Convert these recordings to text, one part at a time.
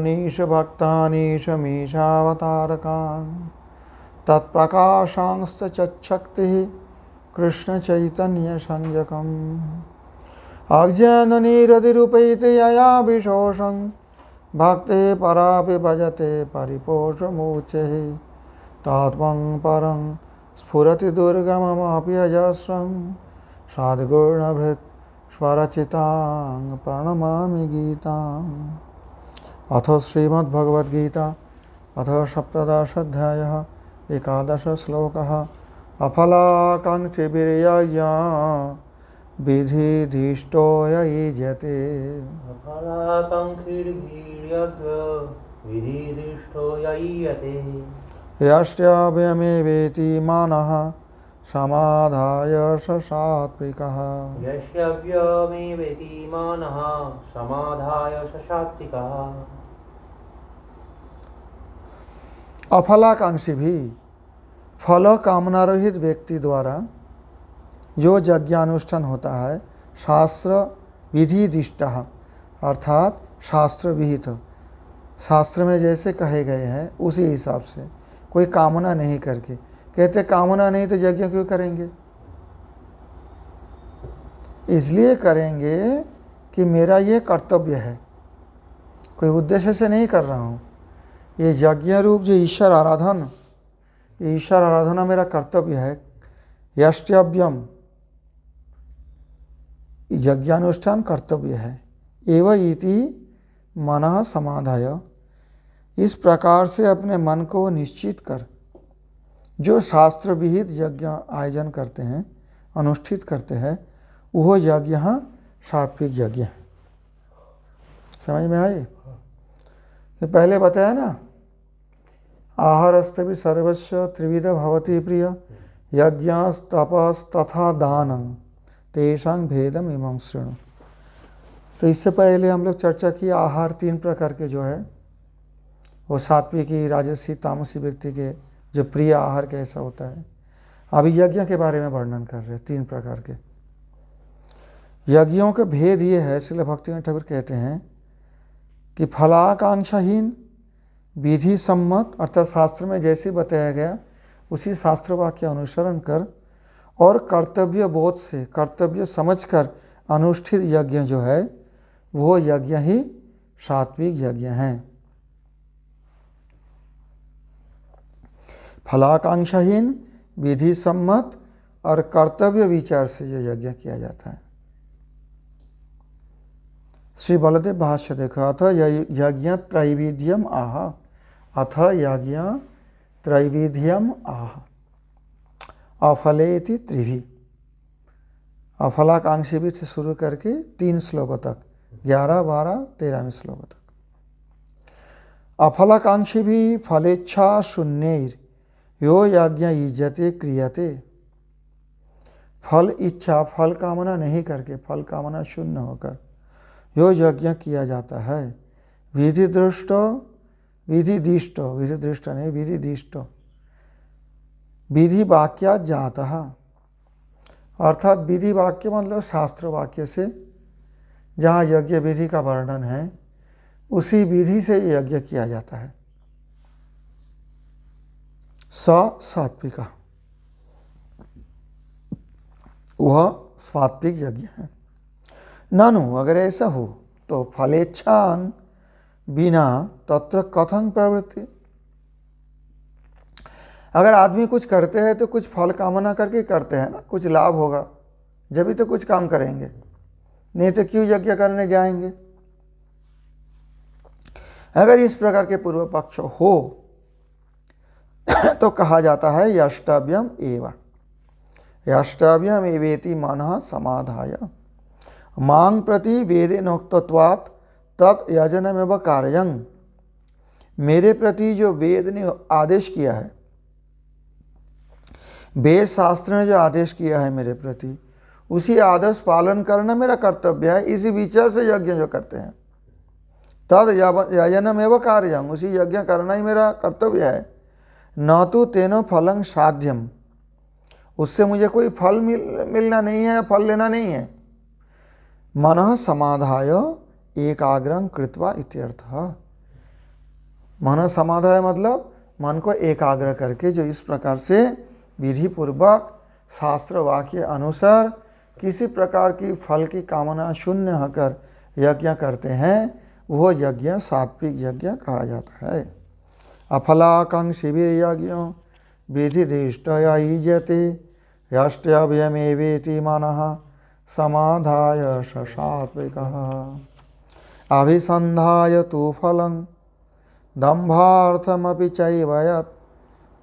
नीश भक्तानीश मीशावतारकान् तत्प्रकाशांश्च चक्षक्तिः कृष्ण चैतन्य संज्ञकम् अज्ञाननिरतिरुपैति यया विशोषं भक्ते परापि भजते परिपोषमुच्यैः तात्मं परं स्फुरति दुर्गममपि अजस्रं सद्गुणभृत् स्वरचितां प्रणमामि गीताम्। अथ श्रीमद्भगवद्गीता अथ सप्तदशाध्यायः एकादश श्लोकः अफलाकाङ्क्षिभिर्यज्ञा विधिदिष्टो युज्यते। यस्याभ्यमेवेति मनः समाधाय स सात्विकः। अफलाकांक्षी भी फल कामना रहित व्यक्ति द्वारा जो यज्ञानुष्ठान होता है शास्त्र विधि दिष्टा अर्थात शास्त्र विहित, शास्त्र में जैसे कहे गए हैं उसी हिसाब से, कोई कामना नहीं करके। कहते कामना नहीं तो यज्ञ क्यों करेंगे? इसलिए करेंगे कि मेरा ये कर्तव्य है, कोई उद्देश्य से नहीं कर रहा हूँ। ये यज्ञ रूप जो ईश्वर आराधन, ये ईश्वर आराधना मेरा कर्तव्य है। यष्ट्यव्यम यज्ञानुष्ठान कर्तव्य है। एवं इति मनः समाधाय, इस प्रकार से अपने मन को निश्चित कर जो शास्त्र विहित यज्ञ आयोजन करते हैं, अनुष्ठित करते हैं, वह यज्ञ सात्विक यज्ञ है। समझ में आई? ये पहले बताया ना, आहारस्तु सर्वस्य त्रिविध भवति प्रिय यज्ञास तपस तथा दानं तेषां भेदम इमं शृणु। तो इससे पहले हम लोग चर्चा की आहार तीन प्रकार के जो है वो सात्विकी राजसी तामसी व्यक्ति के जो प्रिय आहार कैसा होता है। अभी यज्ञ के बारे में वर्णन कर रहे हैं तीन प्रकार के यज्ञों के भेद। ये है श्रील भक्तिवेदांत ठाकुर कहते हैं कि फलाकांक्षाहीन विधि सम्मत अर्थात शास्त्र में जैसे बताया गया उसी शास्त्र वाक्य अनुसरण कर और कर्तव्य बोध से कर्तव्य समझकर अनुष्ठित यज्ञ जो है वो यज्ञ ही सात्विक यज्ञ हैं। फलाकांक्षाहीन विधि सम्मत और कर्तव्य विचार से यह यज्ञ किया जाता है। श्री बलदेव भाष्य देखो, अथ यज्ञ त्रैविध्यम आह, अथ यज्ञ त्रैविध्यम आह अफलेति त्रिभि। अफलाकांक्षी भी से शुरू करके 3 श्लोकों तक, 11, 12, 13वें श्लोक तक। अफलाकांक्षी भी फलेच्छा शून्यैर यो यज्ञ युज्यते क्रियते। फल इच्छा, फल कामना नहीं करके, फल कामना शून्य होकर यो यज्ञ किया जाता है। विधि दृष्ट विधि दिष्ट, विधि दृष्ट नहीं विधि दिष्ट, विधि वाक्या जातः अर्थात विधि वाक्य मतलब शास्त्र वाक्य से जहाँ यज्ञ विधि का वर्णन है उसी विधि से यज्ञ किया जाता है। सात्विक, वह सात्विक यज्ञ है। ननु अगर ऐसा हो तो फलेच्छान बिना तत्र कथन प्रवृत्ति। अगर आदमी कुछ करते हैं तो कुछ फल कामना करके करते हैं ना, कुछ लाभ होगा जब भी तो कुछ काम करेंगे, नहीं तो क्यों यज्ञ करने जाएंगे। अगर इस प्रकार के पूर्व पक्ष हो तो कहा जाता है यष्टव्यम एव, यष्टव्यम एवेति मनः समाधाय मांग प्रति वेदेनोक्तत्वात् तत् यजनमेव कार्यं। मेरे प्रति जो वेद ने आदेश किया है, वेद शास्त्र ने जो आदेश किया है मेरे प्रति, उसी आदेश पालन करना मेरा कर्तव्य है। इसी विचार से यज्ञ जो करते हैं तद यजनमेव कार्यं, उसी यज्ञ करना ही मेरा कर्तव्य है। न तो तेनो फलं साध्यम, उससे मुझे कोई फल मिलना नहीं है, फल लेना नहीं है। मनः समाधाय एकाग्रं कृत्वा इत्यर्थः, मन समाधाय मतलब मन को एकाग्र करके जो इस प्रकार से विधि पूर्वक शास्त्र वाक्य अनुसार किसी प्रकार की फल की कामना शून्य होकर यज्ञ करते हैं, वो यज्ञ सात्विक यज्ञ कहा जाता है। अफलाकांक्षिभिर यज्ञो विधिदिष्टया युज्यते यष्ट्यभयमेवेति मनः समाधाय सात्विकः। अभिसन्धाय तु फलं दम्भार्थमपि चैव यत्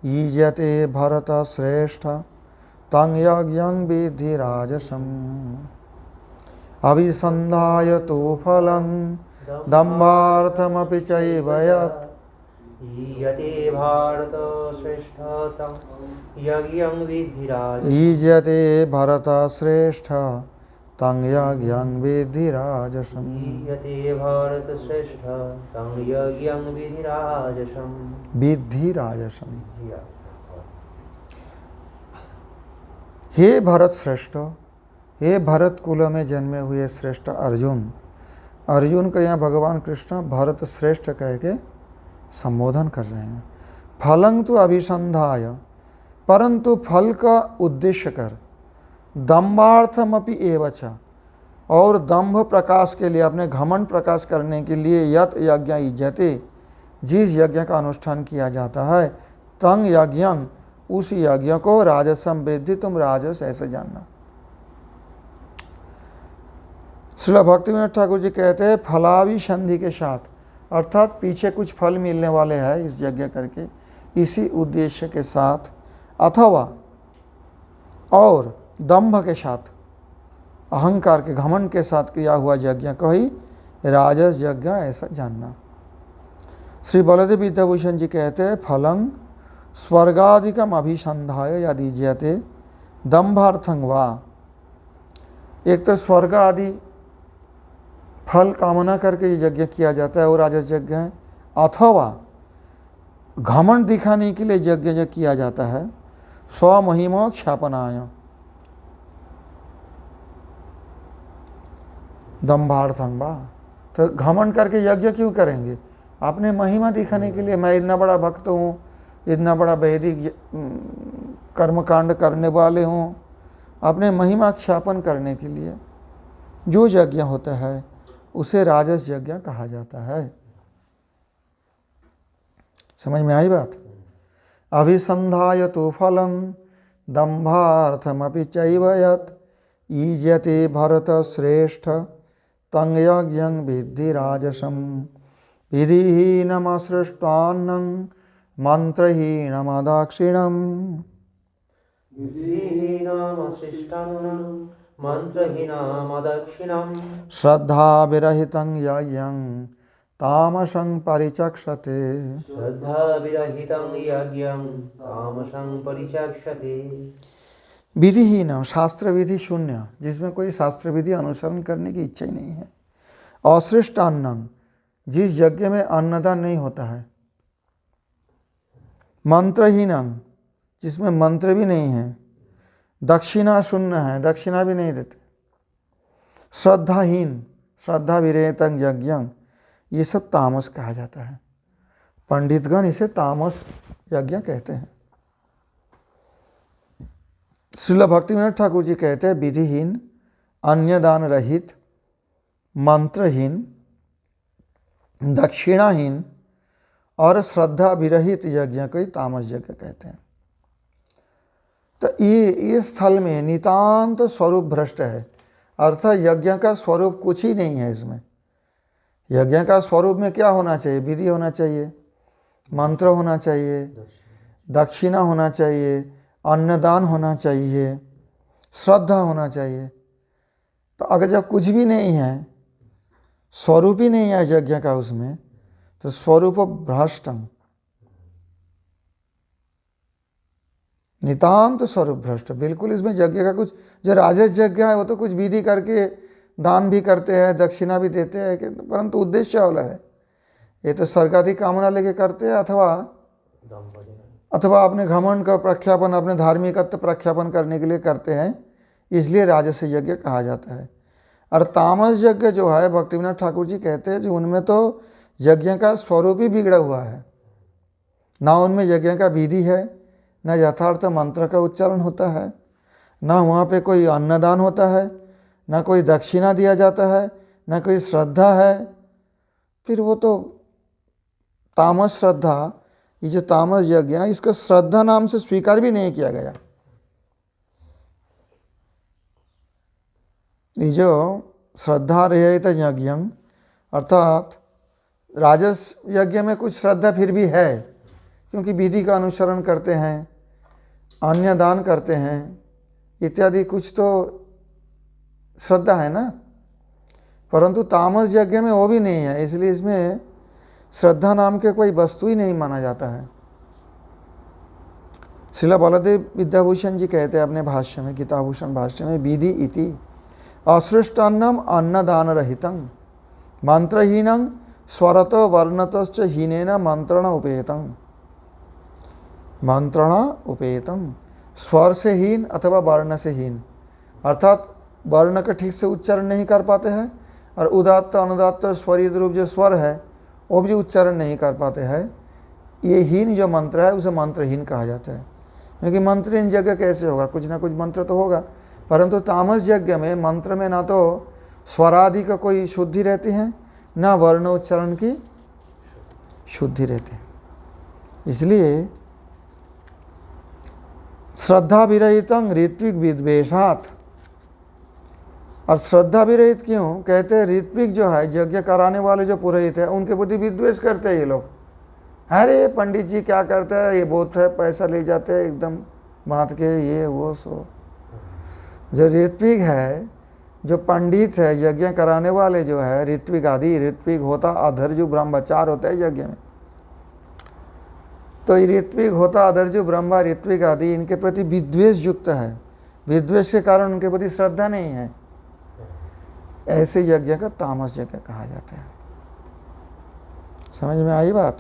युज्यते भरतश्रेष्ठ तं यज्ञं विद्धि राजसम्। अभिसन्धाय तु फलं दम्भार्थमपि चैव यत् युज्यते भारतश्रेष्ठ तं यज्ञं विद्धि राजसम्। युज्यते भरतश्रेष्ठ तं यज्ञं विद्धि राजसम्। युज्यते भारतश्रेष्ठ तं यज्ञं विद्धि राजसम्। विद्धि राजसम्। हे भरत श्रेष्ठ, हे भरत कुल में जन्मे हुए श्रेष्ठ अर्जुन। अर्जुन को यहाँ भगवान कृष्ण भरत श्रेष्ठ कह के संबोधन कर रहे हैं। फलं तो अभिसंधाय, परंतु फल का उद्देश्य कर, दम्भार्थमपि एवच, और दंभ प्रकाश के लिए, अपने घमंड प्रकाश करने के लिए, यत यज्ञ युज्यते, जिस यज्ञ का अनुष्ठान किया जाता है, तंग यज्ञं, उस यज्ञ को राजसम विद्धि, तुम राजस ऐसे जानना। श्रील भक्तिविनोद ठाकुर जी कहते हैं फलाभिसंधि के साथ, अर्थात पीछे कुछ फल मिलने वाले हैं इस यज्ञ करके, इसी उद्देश्य के साथ, अथवा और दंभ के साथ, अहंकार के घमंड के साथ किया हुआ यज्ञ को ही राजस यज्ञ ऐसा जानना। श्री बलदेव विद्याभूषण जी कहते हैं फलं स्वर्गादिकम अभिसंधाय यदि युज्यते दंभार्थं वा। एक तो स्वर्ग आदि फल कामना करके यज्ञ किया जाता है, वो राजस यज्ञ है। अथवा घमंड दिखाने के लिए यज्ञ जो किया जाता है, स्वमहिमा ख्यापनाय, दंभार्थं वा। तो घमंड करके यज्ञ क्यों करेंगे? अपने महिमा दिखाने के लिए, मैं इतना बड़ा भक्त हूँ, इतना बड़ा वैदिक कर्मकांड करने वाले हूँ, अपने महिमा ख्यापन करने के लिए जो यज्ञ होता है उसे राजस यज्ञ कहा जाता है। समझ में आई बात? अभिसंधाय तो फलं दंभार्थमपि चैव यत् युज्यते भरत श्रेष्ठ तं यज्ञं विद्धि राजसम्। विधिहीनमसृष्टान्नं मंत्रहीनमदाक्षिणम्। विधिहीनमसृष्टान्नं मंत्रहीनमदक्षिणम्। श्रद्धाविरहितं यज्ञं तामसं परिचक्षते। श्रद्धाविरहितं यज्ञं तामसं परिचक्षते। विधिहीन, शास्त्र विधि शून्य, जिसमें कोई शास्त्र विधि अनुसरण करने की इच्छा ही नहीं है। असृष्टान्नं, जिस यज्ञ में अन्नदान नहीं होता है। मंत्रहीनं, जिसमें मंत्र भी नहीं है। दक्षिणा शून्य है, दक्षिणा भी नहीं देते। श्रद्धाहीन, श्रद्धा विरहितं यज्ञं, ये सब तामस कहा जाता है। पंडितगण इसे तामस यज्ञ कहते हैं। श्रील भक्तिविनोद ठाकुर जी कहते हैं विधिहीन, अन्यदान रहित, मंत्रहीन, दक्षिणाहीन और श्रद्धा विरहित यज्ञ को ही तामस यज्ञ कहते हैं। तो ये स्थल में नितांत स्वरूप भ्रष्ट है, अर्थात यज्ञ का स्वरूप कुछ ही नहीं है इसमें। यज्ञ का स्वरूप में क्या होना चाहिए? विधि होना चाहिए, मंत्र होना चाहिए, दक्षिणा होना चाहिए, अन्नदान होना चाहिए, श्रद्धा होना चाहिए। तो अगर जब कुछ भी नहीं है, स्वरूप ही नहीं है यज्ञ का उसमें, तो स्वरूप भ्रष्टम, नितांत स्वरूप भ्रष्ट। बिल्कुल इसमें यज्ञ का कुछ, जो राजस यज्ञ है वो तो कुछ विधि करके दान भी करते हैं, दक्षिणा भी देते हैं, परंतु उद्देश्य वाला है। ये तो स्वर्गाधिक कामना लेके करते हैं, अथवा अपने घमंड का प्रख्यापन, अपने धार्मिकत्व प्रख्यापन करने के लिए करते हैं, इसलिए राजस यज्ञ कहा जाता है। और तामस यज्ञ जो है, भक्तिविनोद ठाकुर जी कहते हैं जो उनमें तो यज्ञ का स्वरूप ही बिगड़ा हुआ है। ना उनमें यज्ञ का विधि है, ना यथार्थ मंत्र का उच्चारण होता है, ना वहाँ पे कोई अन्नदान होता है, ना कोई दक्षिणा दिया जाता है, ना कोई श्रद्धा है। फिर वो तो तामस श्रद्धा, ये जो तामस यज्ञ है इसका श्रद्धा नाम से स्वीकार भी नहीं किया गया। ये जो श्रद्धा रहित यज्ञ अर्थात राजस यज्ञ में कुछ श्रद्धा फिर भी है, क्योंकि विधि का अनुसरण करते हैं, अन्य दान करते हैं इत्यादि, कुछ तो श्रद्धा है ना। परंतु तामस यज्ञ में वो भी नहीं है, इसलिए इसमें श्रद्धा नाम के कोई वस्तु ही नहीं माना जाता है। श्रील बलदेव विद्याभूषण जी कहते हैं अपने भाष्य में, गीताभूषण भाष्य में, विधि इति असृष्टान्नम अन्नदान रहितं मंत्रहीनं स्वरत वर्णतश्च हीनेन मंत्रण उपेतं। मंत्रण उपेतं, स्वर से हीन अथवा वर्ण से हीन, अर्थात वर्ण का ठीक से उच्चारण नहीं कर पाते हैं, और उदात्त अनुदात्त स्वरित रूप जो स्वर है वो भी उच्चारण नहीं कर पाते हैं। ये हीन जो मंत्र है उसे मंत्रहीन कहा जाता है। क्योंकि मंत्रहीन यज्ञ कैसे होगा, कुछ ना कुछ मंत्र तो होगा, परंतु तामस यज्ञ में मंत्र में ना तो स्वरादि का कोई शुद्धि रहती है, ना वर्ण उच्चारण की शुद्धि रहती है। इसलिए श्रद्धा विरहितं ऋत्विक विद्वेषात्, और श्रद्धा विरहित क्यों कहते हैं, ऋत्विक जो है यज्ञ कराने वाले जो पुरोहित है उनके प्रति विद्वेष करते हैं ये लोग। अरे पंडित जी क्या करते हैं, ये बहुत है, पैसा ले जाते हैं एकदम बांट के, ये वो सो। जो ऋत्विक है, जो पंडित है, यज्ञ कराने वाले जो है ऋत्विक आदि, ऋत्विक होता अधर्जु ब्रह्मचार होता है यज्ञ में, तो ऋत्विक होता अधर्जु ब्रह्मा ऋत्विक आदि इनके प्रति विद्वेष युक्त है, विद्वेष के कारण उनके प्रति श्रद्धा नहीं है, ऐसे यज्ञ का तामस यज्ञ कहा जाता है। समझ में आई बात।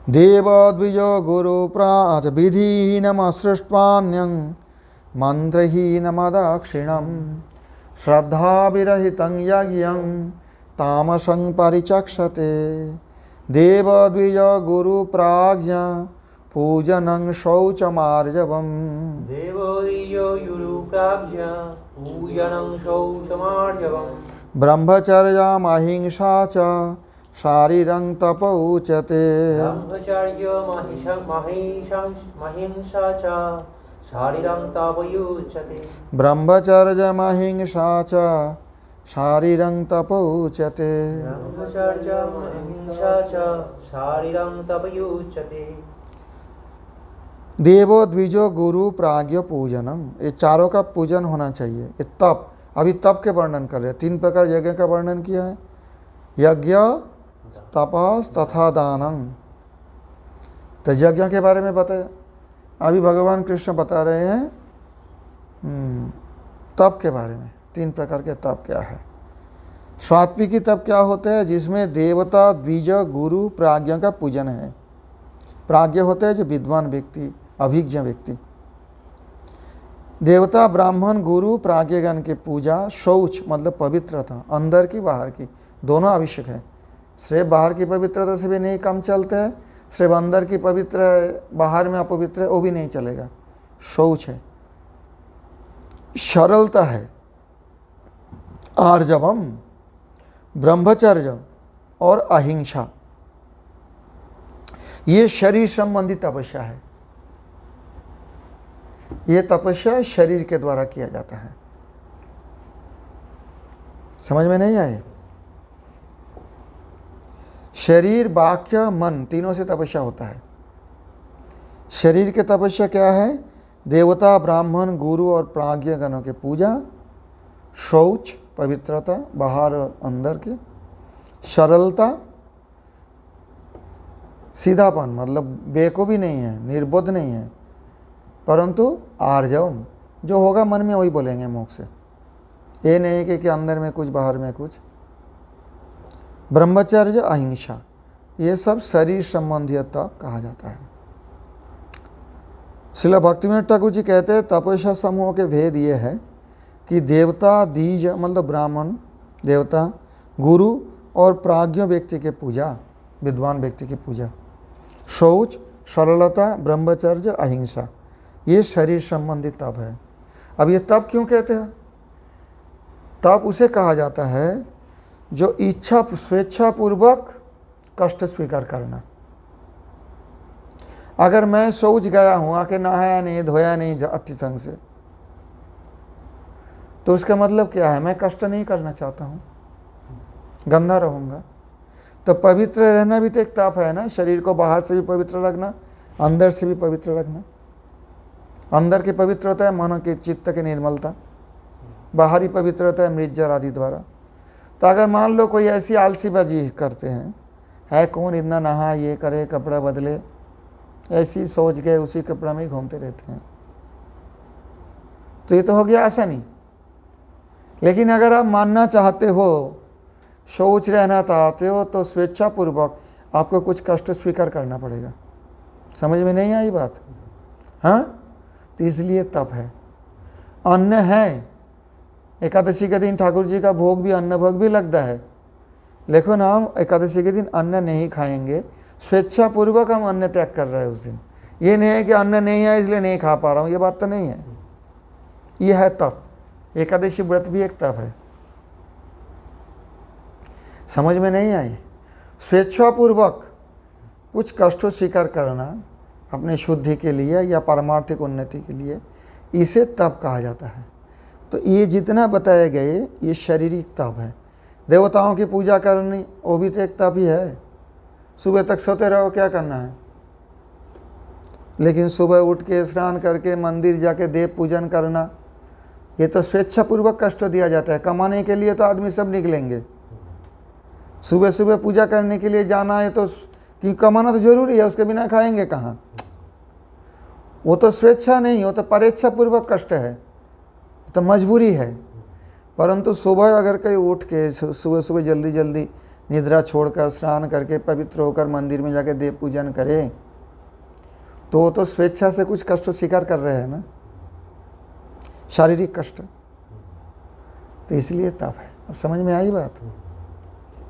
देवद्विजो गुरु प्राच विधिहीनमसृष्ट्वान्यं मंत्रहीनमदक्षिणं श्रद्धा विरहितं यज्ञं तामसं परिचक्षते। देवद्विज गुरु प्राज्ञा पूजनं शौचमार्जवम्। देवोदियो युरुप्राज्ञा पूजनं शौचमार्जवम्। ब्रह्मचर्यमहिंसा च शारीरं तप उच्यते। ब्रह्मचर्यमहिंसा च शारीरं तप उच्यते। ब्रह्मचर्यमहिंसा च शारीरं तप उच्यते। ब्रह्मचर्यमहिंसा च शारीरं तप उच्यते। देवो द्विजो गुरु प्राज्ञ पूजनम, ये चारों का पूजन होना चाहिए। ये तप, अभी तप के वर्णन कर रहे हैं, 3 प्रकार यज्ञ का वर्णन किया है, यज्ञ तपस तथा दानम। तो यज्ञ के बारे में बताया, अभी भगवान कृष्ण बता रहे हैं तप के बारे में। 3 प्रकार के तप क्या है। स्वात्विकी तप क्या होता है, जिसमें देवता द्विज गुरु प्राज्ञ का पूजन है। प्राज्ञ होते हैं जो विद्वान व्यक्ति, अभिज्ञ व्यक्ति। देवता ब्राह्मण गुरु प्राज्ञगण की पूजा, शौच मतलब पवित्रता, अंदर की बाहर की दोनों आवश्यक है। सिर्फ बाहर की पवित्रता से भी नहीं काम चलता है, सिर्फ अंदर की पवित्र बाहर में अपवित्र है वो भी नहीं चलेगा। शौच है, सरलता है, आर्जवम ब्रह्मचर्य और अहिंसा, ये शरीर संबंधी तपस्या है। ये तपस्या शरीर के द्वारा किया जाता है। समझ में नहीं आए। शरीर वाक्य मन तीनों से तपस्या होता है। शरीर के तपस्या क्या है, देवता ब्राह्मण गुरु और प्राज्ञ गणों की पूजा, शौच पवित्रता बाहर और अंदर की, सरलता सीधापन मतलब बेकूफी नहीं है, निर्बोध नहीं है, परंतु आर्जव जो होगा मन में वही बोलेंगे मुख से, ये नहीं कि अंदर में कुछ बाहर में कुछ। ब्रह्मचर्य अहिंसा ये सब शरीर संबंधी तप कहा जाता है। श्रील भक्तिविनोद ठाकुर जी कहते हैं तपस्या समूह के भेद ये है कि देवता द्विज मतलब ब्राह्मण देवता गुरु और प्राज्ञ व्यक्ति की पूजा, विद्वान व्यक्ति की पूजा। शौच, सरलता, ब्रह्मचर्य, अहिंसा, ये शरीर संबंधी तप है। अब ये तप क्यों कहते हैं? तप उसे कहा जाता है जो इच्छा स्वेच्छापूर्वक कष्ट स्वीकार करना। अगर मैं शौच गया हूं, आके नहाया नहीं, धोया नहीं अच्छी ढंग से, तो उसका मतलब क्या है? मैं कष्ट नहीं करना चाहता हूं, गंदा रहूंगा। तो पवित्र रहना भी तो एक तप है ना। शरीर को बाहर से भी पवित्र रखना, अंदर से भी पवित्र रखना। अंदर की पवित्र होता है मन के चित्त की निर्मलता, बाहरी पवित्र होता है मृज्जर आदि द्वारा। तो अगर मान लो कोई ऐसी आलसीबाजी करते हैं, है कौन इतना नहा, ये करे, कपड़ा बदले, ऐसी सोच के उसी कपड़ा में ही घूमते रहते हैं, तो ये तो हो गया आसानी। लेकिन अगर आप मानना चाहते हो, शौच रहना चाहते हो, तो स्वेच्छापूर्वक आपको कुछ कष्ट स्वीकार करना पड़ेगा। समझ में नहीं आई बात? हाँ, तो इसलिए तप है। अन्न है, एकादशी के दिन ठाकुर जी का भोग भी, अन्न भोग भी लगता है, लेकिन हम एकादशी के दिन अन्न नहीं खाएंगे, स्वेच्छापूर्वक हम अन्न त्याग कर रहे हैं उस दिन। ये नहीं है कि अन्न नहीं है इसलिए नहीं खा पा रहा हूँ, ये बात तो नहीं है। ये है तप। एकादशी व्रत भी एक तप है। समझ में नहीं आई? स्वेच्छापूर्वक कुछ कष्टों स्वीकार करना अपने शुद्धि के लिए या पारमार्थिक उन्नति के लिए, इसे तप कहा जाता है। तो ये जितना बताए गए ये शारीरिक तप है। देवताओं की पूजा करनी, वो भी तो एक तप ही है। सुबह तक सोते रहो, क्या करना है? लेकिन सुबह उठ के स्नान करके मंदिर जाके देव पूजन करना, ये तो स्वेच्छापूर्वक कष्ट दिया जाता है। कमाने के लिए तो आदमी सब निकलेंगे, सुबह सुबह पूजा करने के लिए जाना है, तो कि कमाना तो जरूरी है, उसके बिना खाएंगे कहाँ? वो तो स्वेच्छा नहीं, वो तो परेच्छापूर्वक कष्ट है, तो मजबूरी है। परंतु सुबह अगर कहीं उठ के सुबह सुबह जल्दी जल्दी निद्रा छोड़कर स्नान करके पवित्र होकर मंदिर में जाकर देव पूजन करें, तो वो तो स्वेच्छा से कुछ कष्ट स्वीकार कर रहे हैं ना, शारीरिक कष्ट। तो इसलिए तप है। अब समझ में आई बात?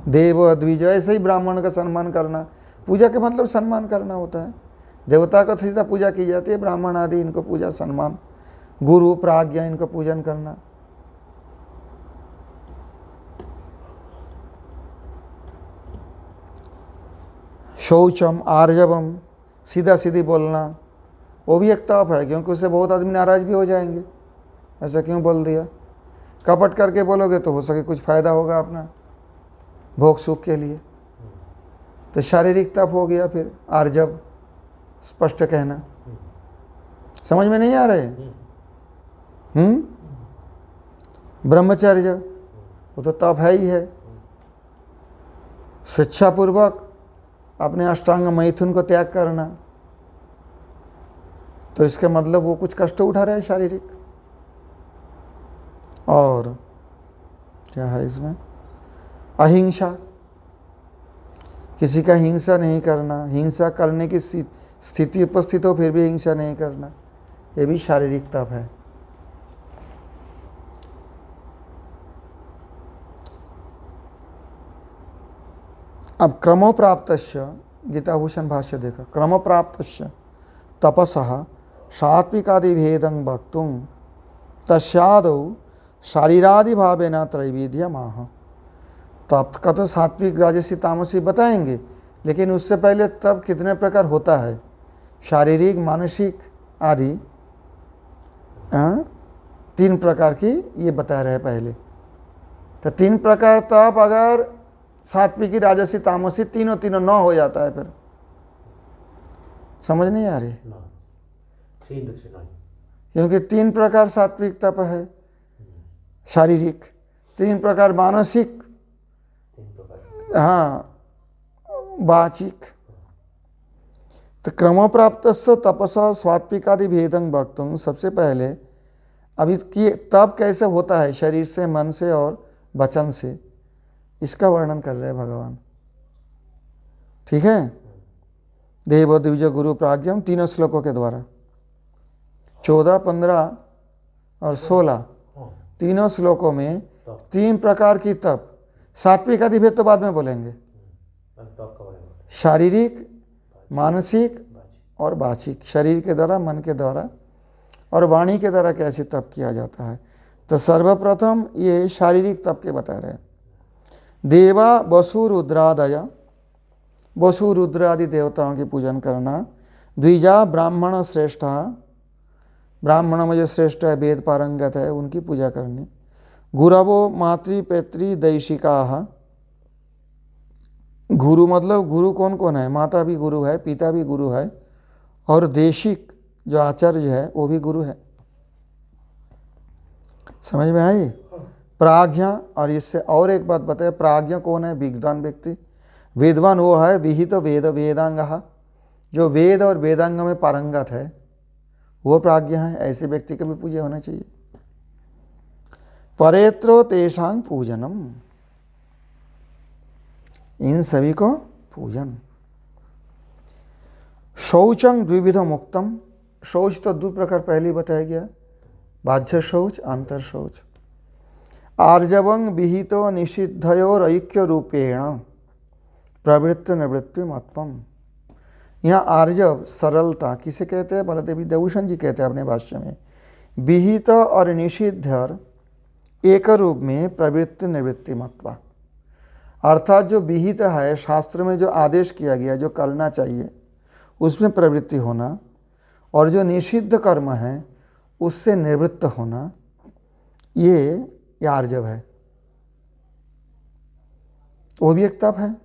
देव द्विज, ऐसे ही ब्राह्मण का सम्मान करना, पूजा के मतलब सम्मान करना होता है। देवता का सीधा पूजा की जाती है, ब्राह्मण आदि इनको पूजा सम्मान, गुरु प्राज्ञा इनको पूजन करना। शौचम, आर्जवम, सीधा सीधी बोलना, वो भी एक तप है, क्योंकि उससे बहुत आदमी नाराज भी हो जाएंगे, ऐसा क्यों बोल दिया। कपट करके बोलोगे तो हो सके कुछ फायदा होगा अपना भोग सुख के लिए, तो शारीरिक तप हो गया। फिर आर्जव, स्पष्ट कहना। समझ में नहीं आ रहे? ब्रह्मचर्य, वो तो तप है ही है। स्वेच्छापूर्वक अपने अष्टांग मैथुन को त्याग करना, तो इसका मतलब वो कुछ कष्ट उठा रहे हैं शारीरिक। और क्या है इसमें? अहिंसा, किसी का हिंसा नहीं करना, हिंसा करने की स्थिति उपस्थित हो फिर भी हिंसा नहीं करना, ये भी शारीरिक तप है। अब क्रमोप्राप्तस्य, गीताभूषण भाष्य देखा, क्रमोप्राप्तस्य तपसः सात्विकादि भेदं वक्तुं तस्यादौ शारीरादि भावेन त्रैविध्यमाह। तप का तो सात्विक, राजसी, तामसी बताएंगे, लेकिन उससे पहले तप कितने प्रकार होता है, शारीरिक, मानसिक आदि, 3 प्रकार की ये बता रहे हैं पहले। तो 3 प्रकार तप अगर सात्विकी, राजसी, तामसी तीनों 9 हो जाता है, फिर समझ नहीं आ रही? क्योंकि 3 प्रकार सात्विक तप है शारीरिक, 3 प्रकार मानसिक, हाँ वाचिक। तो क्रमोप्राप्तस्य तपसा स्वात्विकादि भेदं वक्तुं, सबसे पहले अभी कि तप कैसे होता है, शरीर से, मन से और वचन से, इसका वर्णन कर रहे हैं भगवान। ठीक है? देव द्विज गुरु प्राज्ञम, 3 श्लोकों के द्वारा, 14, 15 और 16, तीनों श्लोकों में 3 प्रकार की तप सात्विक आदि भेद तो बाद में बोलेंगे। तो आपका बारे में शारीरिक, मानसिक और वाचिक, शरीर के द्वारा, मन के द्वारा और वाणी के द्वारा कैसे तप किया जाता है। तो सर्वप्रथम ये शारीरिक तप के बता रहे हैं। देवा वसु रुद्रादय, वसु रुद्र आदि देवताओं की पूजन करना। द्विजा ब्राह्मण श्रेष्ठ, ब्राह्मण में जो श्रेष्ठ है, वेद पारंगत है, उनकी पूजा करनी। गुरवो मातृ पितृ दैशिका, गुरु मतलब गुरु कौन कौन है, माता भी गुरु है, पिता भी गुरु है, और देशिक जो आचार्य है वो भी गुरु है। समझ में आई। प्राज्ञा, और इससे और एक बात बताए, प्राज्ञा कौन है, विद्वान व्यक्ति। वेदवान वो है विहित वेद वेदांग, जो वेद और वेदांग में पारंगत है वो प्राज्ञा है। ऐसे व्यक्ति का भी पूजा होना चाहिए। परेत्रो तेषां पूजनम, इन सभी को पूजन। शौचं द्विविध मुक्तम, शौच तो दो प्रकार पहले बताया गया, बाह्य शौच, आंतर शौच। आर्जवं विहितो निषिद्धयोर ऐक्य रूपेण प्रवृत्ति निवृत्ति महत्वम। यहाँ आर्जव सरलता किसे कहते हैं, बलदेवी देवभूषण जी कहते हैं अपने भाष्य में। विहित और निषिद्ध एक रूप में प्रवृत्ति निवृत्ति महत्व, अर्थात जो विहित है, शास्त्र में जो आदेश किया गया, जो करना चाहिए उसमें प्रवृत्ति होना, और जो निषिद्ध कर्म है उससे निवृत्त होना, ये आर्जव है। वो भी एक तप है।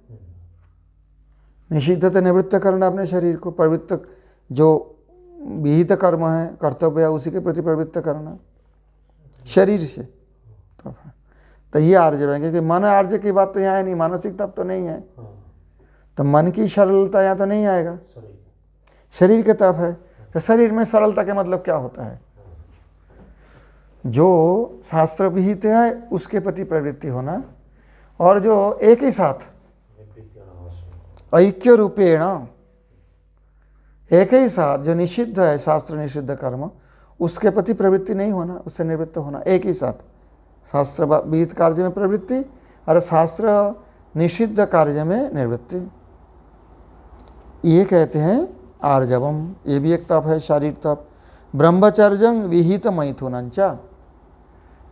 निषिद्धता निवृत्त करना अपने शरीर को, प्रवृत्त जो विहित कर्म है, कर्तव्य है, उसी के प्रति प्रवृत्त करना शरीर से तप है। तो ये आर्जव है, क्योंकि मन आर्जव की बात तो यहाँ है नहीं, मानसिक तप तो नहीं है। तो मन की सरलता यहाँ तो नहीं आएगा, शरीर के तप है। तो शरीर में सरलता का मतलब क्या होता है, जो शास्त्र विहित है उसके प्रति प्रवृत्ति होना, और जो एक ही साथ ऐक्य रूपेण, एक ही साथ जो निषिद्ध है, शास्त्र निषिद्ध कर्म, उसके प्रति प्रवृत्ति नहीं होना, उससे निवृत्त होना। एक ही साथ शास्त्र विहित कार्य में प्रवृत्ति और शास्त्र निषिद्ध कार्य में निवृत्ति, ये कहते हैं आर्जवम। ये भी एक तप है, शारीरिक तप। ब्रह्मचर्यं विहित मैथुनंच,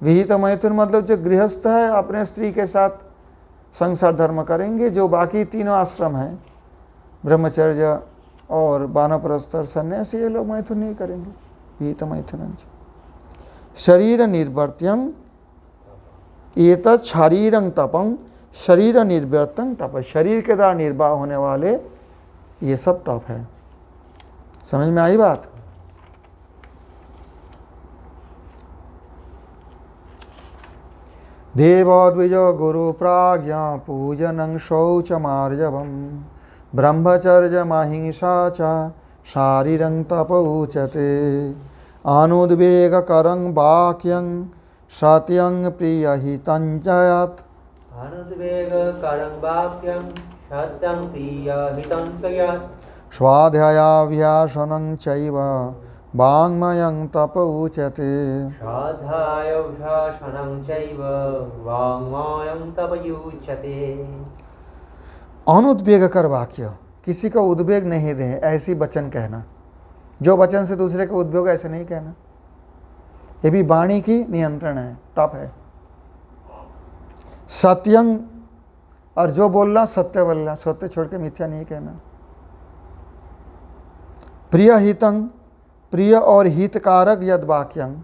विहित मैथुन मतलब जो गृहस्थ है अपने स्त्री के साथ संसार धर्म करेंगे। जो बाकी तीनों आश्रम हैं, ब्रह्मचर्य और वानप्रस्थ और सन्यासी, ये लोग मैथुन नहीं करेंगे, विहित मैथुनंच। शरीर निर्वर्त्यं एतत् शारीरं तपं, शरीर निर्वर्तं तप, शरीर के द्वारा निर्वाह होने वाले ये सब तप है। समझ में आई बात। देवद्विज गुरु प्राज्ञा पूजनं शौचमार्जवं, ब्रह्मचर्य महिंसा च शारीरं तप उच्यते। अनुद्वेगकरं वाक्यं सत्यं प्रियहितं च यत्, अनुद्वेगकरं वाक्यं सत्यं प्रियहितं च यत्। स्वाध्यायाभ्यासनं चैव वाङ्मयं तप उच्यते। स्वाध्यायाभ्यासनं चैव वाङ्मयं तप उच्यते। अनुद्वेगकर वाक्य, किसी का उद्वेग नहीं दे ऐसी वचन कहना, जो वचन से दूसरे का उद्वेग, ऐसे नहीं कहना। ये भी वाणी की नियंत्रण है, तप है। सत्यं, और जो बोलना सत्य बोलना, सत्य छोड़ के मिथ्या नहीं कहना। प्रिय हितं, प्रिय और हितकारक यद वाक्यं,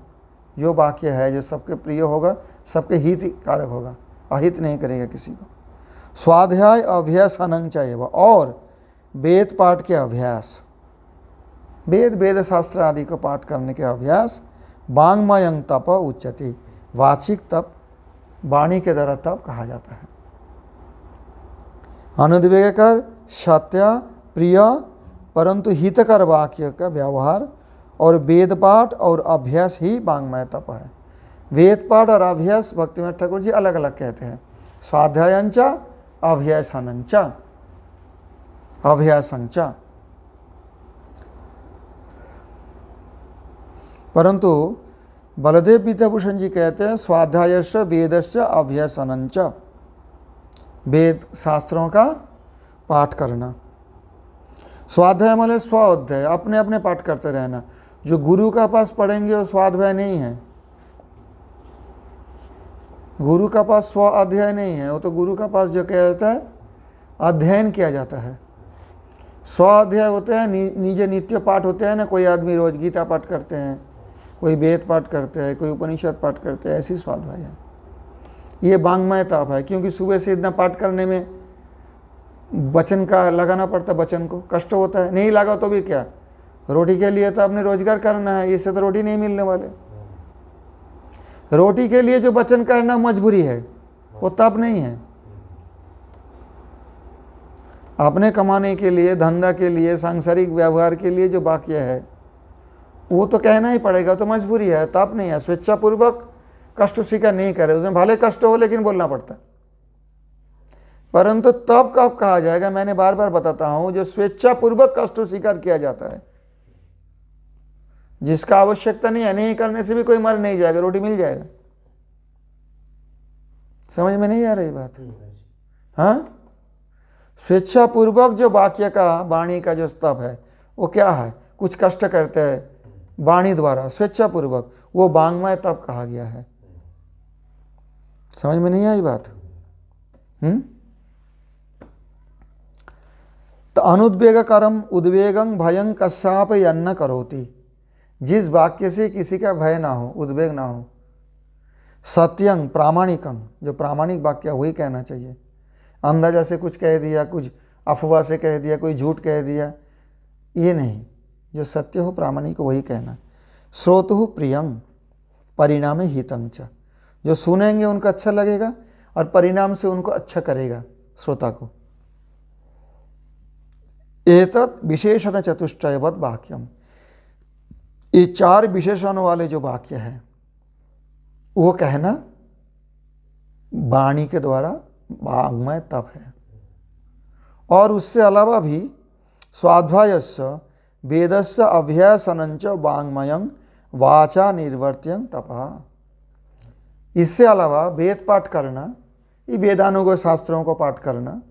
जो वाक्य है जो सबके प्रिय होगा, सबके हित कारक होगा, अहित नहीं करेगा किसी को। स्वाध्याय अभ्यासनं च एव, और वेद पाठ के अभ्यास, वेद शास्त्र आदि को पाठ करने के अभ्यास। वाङ्मयं तप उच्यते, वाचिक तप, वाणी के द्वारा तप कहा जाता है। अनुद्वेगकर, सत्य, प्रिय परंतु हितकर वाक्य का व्यवहार, और वेद पाठ और अभ्यास ही वाङ्मय तप है। वेद पाठ और अभ्यास भक्तिविनोद ठाकुर जी अलग अलग कहते हैं, स्वाध्यायंच अभ्यासनंच, अभ्यासंच। परंतु बलदेव विद्याभूषण जी कहते हैं स्वाध्यायस्य वेदस्य अभ्यासनंच, वेद शास्त्रों का पाठ करना। स्वाध्याय मतलब स्वाध्याय, अपने अपने पाठ करते रहना। जो गुरु का पास पढ़ेंगे वो स्वाध्याय नहीं है, गुरु का पास स्व अध्याय नहीं है, वो तो गुरु का पास जो क्या होता है, अध्ययन किया जाता है। स्व अध्याय होते हैं निजे नित्य पाठ होते हैं ना, कोई आदमी रोज गीता पाठ करते हैं, कोई वेद पाठ करते हैं, कोई उपनिषद पाठ करते हैं, ऐसी स्वाध्याय है। ये वांग्मय ताप है, क्योंकि सुबह से इतना पाठ करने में वचन का लगाना पड़ता है, वचन को कष्ट होता है। नहीं लगा तो भी क्या, रोटी के लिए तो आपने रोजगार करना है, इससे तो रोटी नहीं मिलने वाले। रोटी के लिए जो वचन करना मजबूरी है, वो तप नहीं है। अपने कमाने के लिए, धंधा के लिए, सांसारिक व्यवहार के लिए जो वाक्य है वो तो कहना ही पड़ेगा, तो मजबूरी है, तप नहीं है। स्वेच्छापूर्वक कष्ट स्वीकार नहीं करे, उसमें भले कष्ट हो लेकिन बोलना पड़ता है। परंतु तब कब कहा जाएगा, मैंने बार बार बताता हूं, जो स्वेच्छापूर्वक कष्ट स्वीकार किया जाता है, जिसका आवश्यकता नहीं है, नहीं करने से भी कोई मर नहीं जाएगा, रोटी मिल जाएगा। समझ में नहीं आ रही बात? हाँ, स्वेच्छापूर्वक जो वाक्य का, वाणी का जो स्तव है वो क्या है, कुछ कष्ट करते हैं वाणी द्वारा स्वेच्छापूर्वक, वो वांग्मय तप कहा गया है। समझ में नहीं आई बात? तो अनुद्वेगकरम उद्वेगं भयं कस्याप यन्न करोति, जिस वाक्य से किसी का भय ना हो, उद्वेग ना हो। सत्यं प्रामाणिकं, जो प्रामाणिक वाक्य वही कहना चाहिए। अंदाजा से कुछ कह दिया, कुछ अफवाह से कह दिया, कोई झूठ कह दिया, ये नहीं। जो सत्य हो, प्रामाणिक वही कहना। श्रोतुः प्रियं परिणामे हितं च, जो सुनेंगे उनको अच्छा लगेगा और परिणाम से उनको अच्छा करेगा श्रोता को। एतत् विशेषण चतुष्टयवत् वाक्यम, ये 4 विशेषणों वाले जो वाक्य है वो कहना वाणी के द्वारा वांग्मय तप है। और उससे अलावा भी स्वाध्यायस्य वेदस्य अभ्यासनंच वांग्मयं वाचा निर्वर्त्यं तपः, इससे अलावा वेद पाठ करना, ये वेदानुग शास्त्रों को पाठ करना,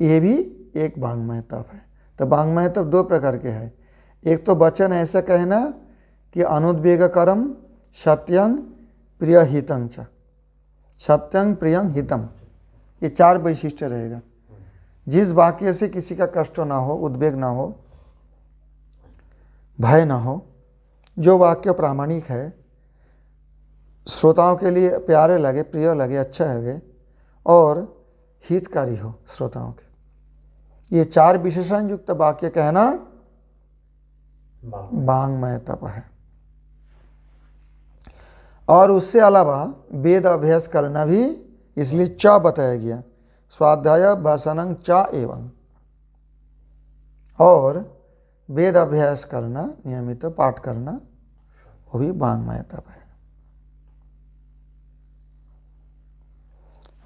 ये भी एक वांग्मय तप है। तो वांग्मय तप 2 प्रकार के हैं। एक तो वचन ऐसा कहना कि अनुद्वेगकरम सत्यं प्रिय हितं च, सत्यं प्रियं हितम, ये 4 वैशिष्ट्य रहेगा। जिस वाक्य से किसी का कष्ट ना हो, उद्वेग ना हो, भय ना हो, जो वाक्य प्रामाणिक है, श्रोताओं के लिए प्यारे लगे, प्रिय लगे, अच्छा लगे और हितकारी हो श्रोताओं के, ये 4 विशेषण युक्त वाक्य कहना वांग्मय तप है। और उससे अलावा वेद अभ्यास करना भी, इसलिए च बताया गया, स्वाध्याय भाषणं च एवं, और वेद अभ्यास करना, नियमित पाठ करना, वो भी वांग्मय तप है।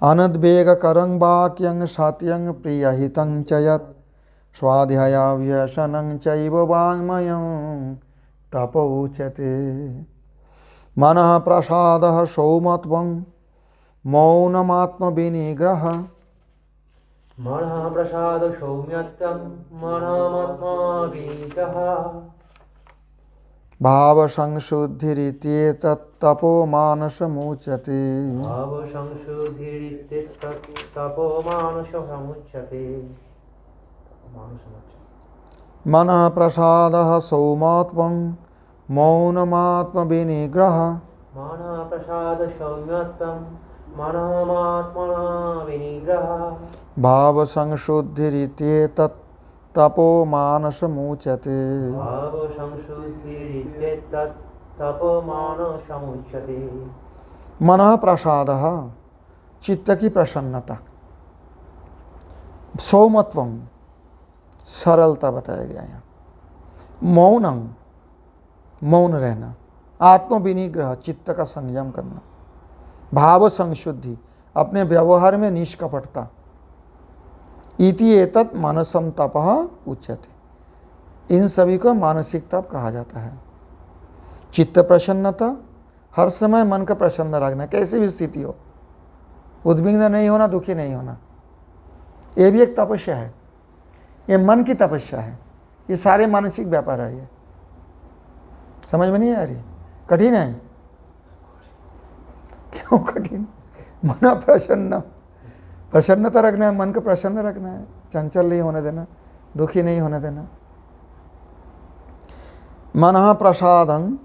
अनुद्वेगकरं वाक्यं सत्यं प्रियहितं च यत् स्वाध्यायाभ्यसनं चैव वाङ्मयं तप उच्यते। मनः प्रसादः सौमत्वं मौनमात्मविनिग्रहः, मनः प्रसाद सौम्यत्वं मनमात्मविनिग्रहः, भावसंशुद्धिरित्येतत् तपो मानसमुच्यते। भावसंशुद्धिरित्येतत् तपो मानसमुच्यते। मनः प्रसादः सौमत्वं मौनमात्मविनिग्रहः, मनः प्रसाद सौम्यत्वं मनमात्मविनिग्रहः, भावसंशुद्धिरित्येतत् तपो मानसमुच्यते। भावसंशुद्धिरित्येतत् तपो मानसमुच्यते। मनः प्रसादः, चित्त की प्रसन्नता, सौमत्वं, सरलता बताया गया यहाँ, मौनं, मौन रहना, आत्मविनिग्रह, चित्त का संयम करना, भाव संशुद्धि, अपने व्यवहार में निष्कपटता, इति एतत् मानसम तपः उच्यते, इन सभी को मानसिक तप कहा जाता है। चित्त प्रसन्नता, हर समय मन का प्रसन्न रखना, कैसी भी स्थिति हो, उद्विग्न नहीं होना, दुखी नहीं होना, ये भी एक तपस्या है, ये मन की तपस्या है, ये सारे मानसिक व्यापार है। ये समझ में नहीं आ रही? कठिन है। क्यों कठिन? मन प्रसन्न, प्रसन्नता रखना है, मन को प्रसन्न रखना है, चंचल नहीं होने देना, दुखी नहीं होने देना। मन प्रसादं,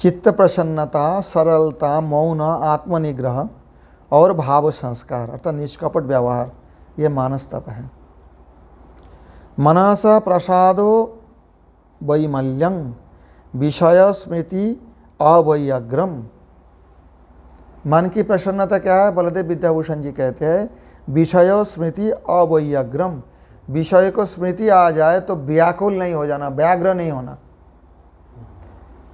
चित्त प्रसन्नता, सरलता, मौन, आत्मनिग्रह और भाव संस्कार अर्थात निष्कपट व्यवहार, ये मानस तप है। मनस प्रसादो वैमल्यं, विषय स्मृति अवैयाग्रम। मन की प्रसन्नता क्या है? बलदेव विद्याभूषण जी कहते हैं विषय स्मृति अवैयाग्रम। विषय को स्मृति आ जाए तो व्याकुल नहीं हो जाना, व्याग्र नहीं होना।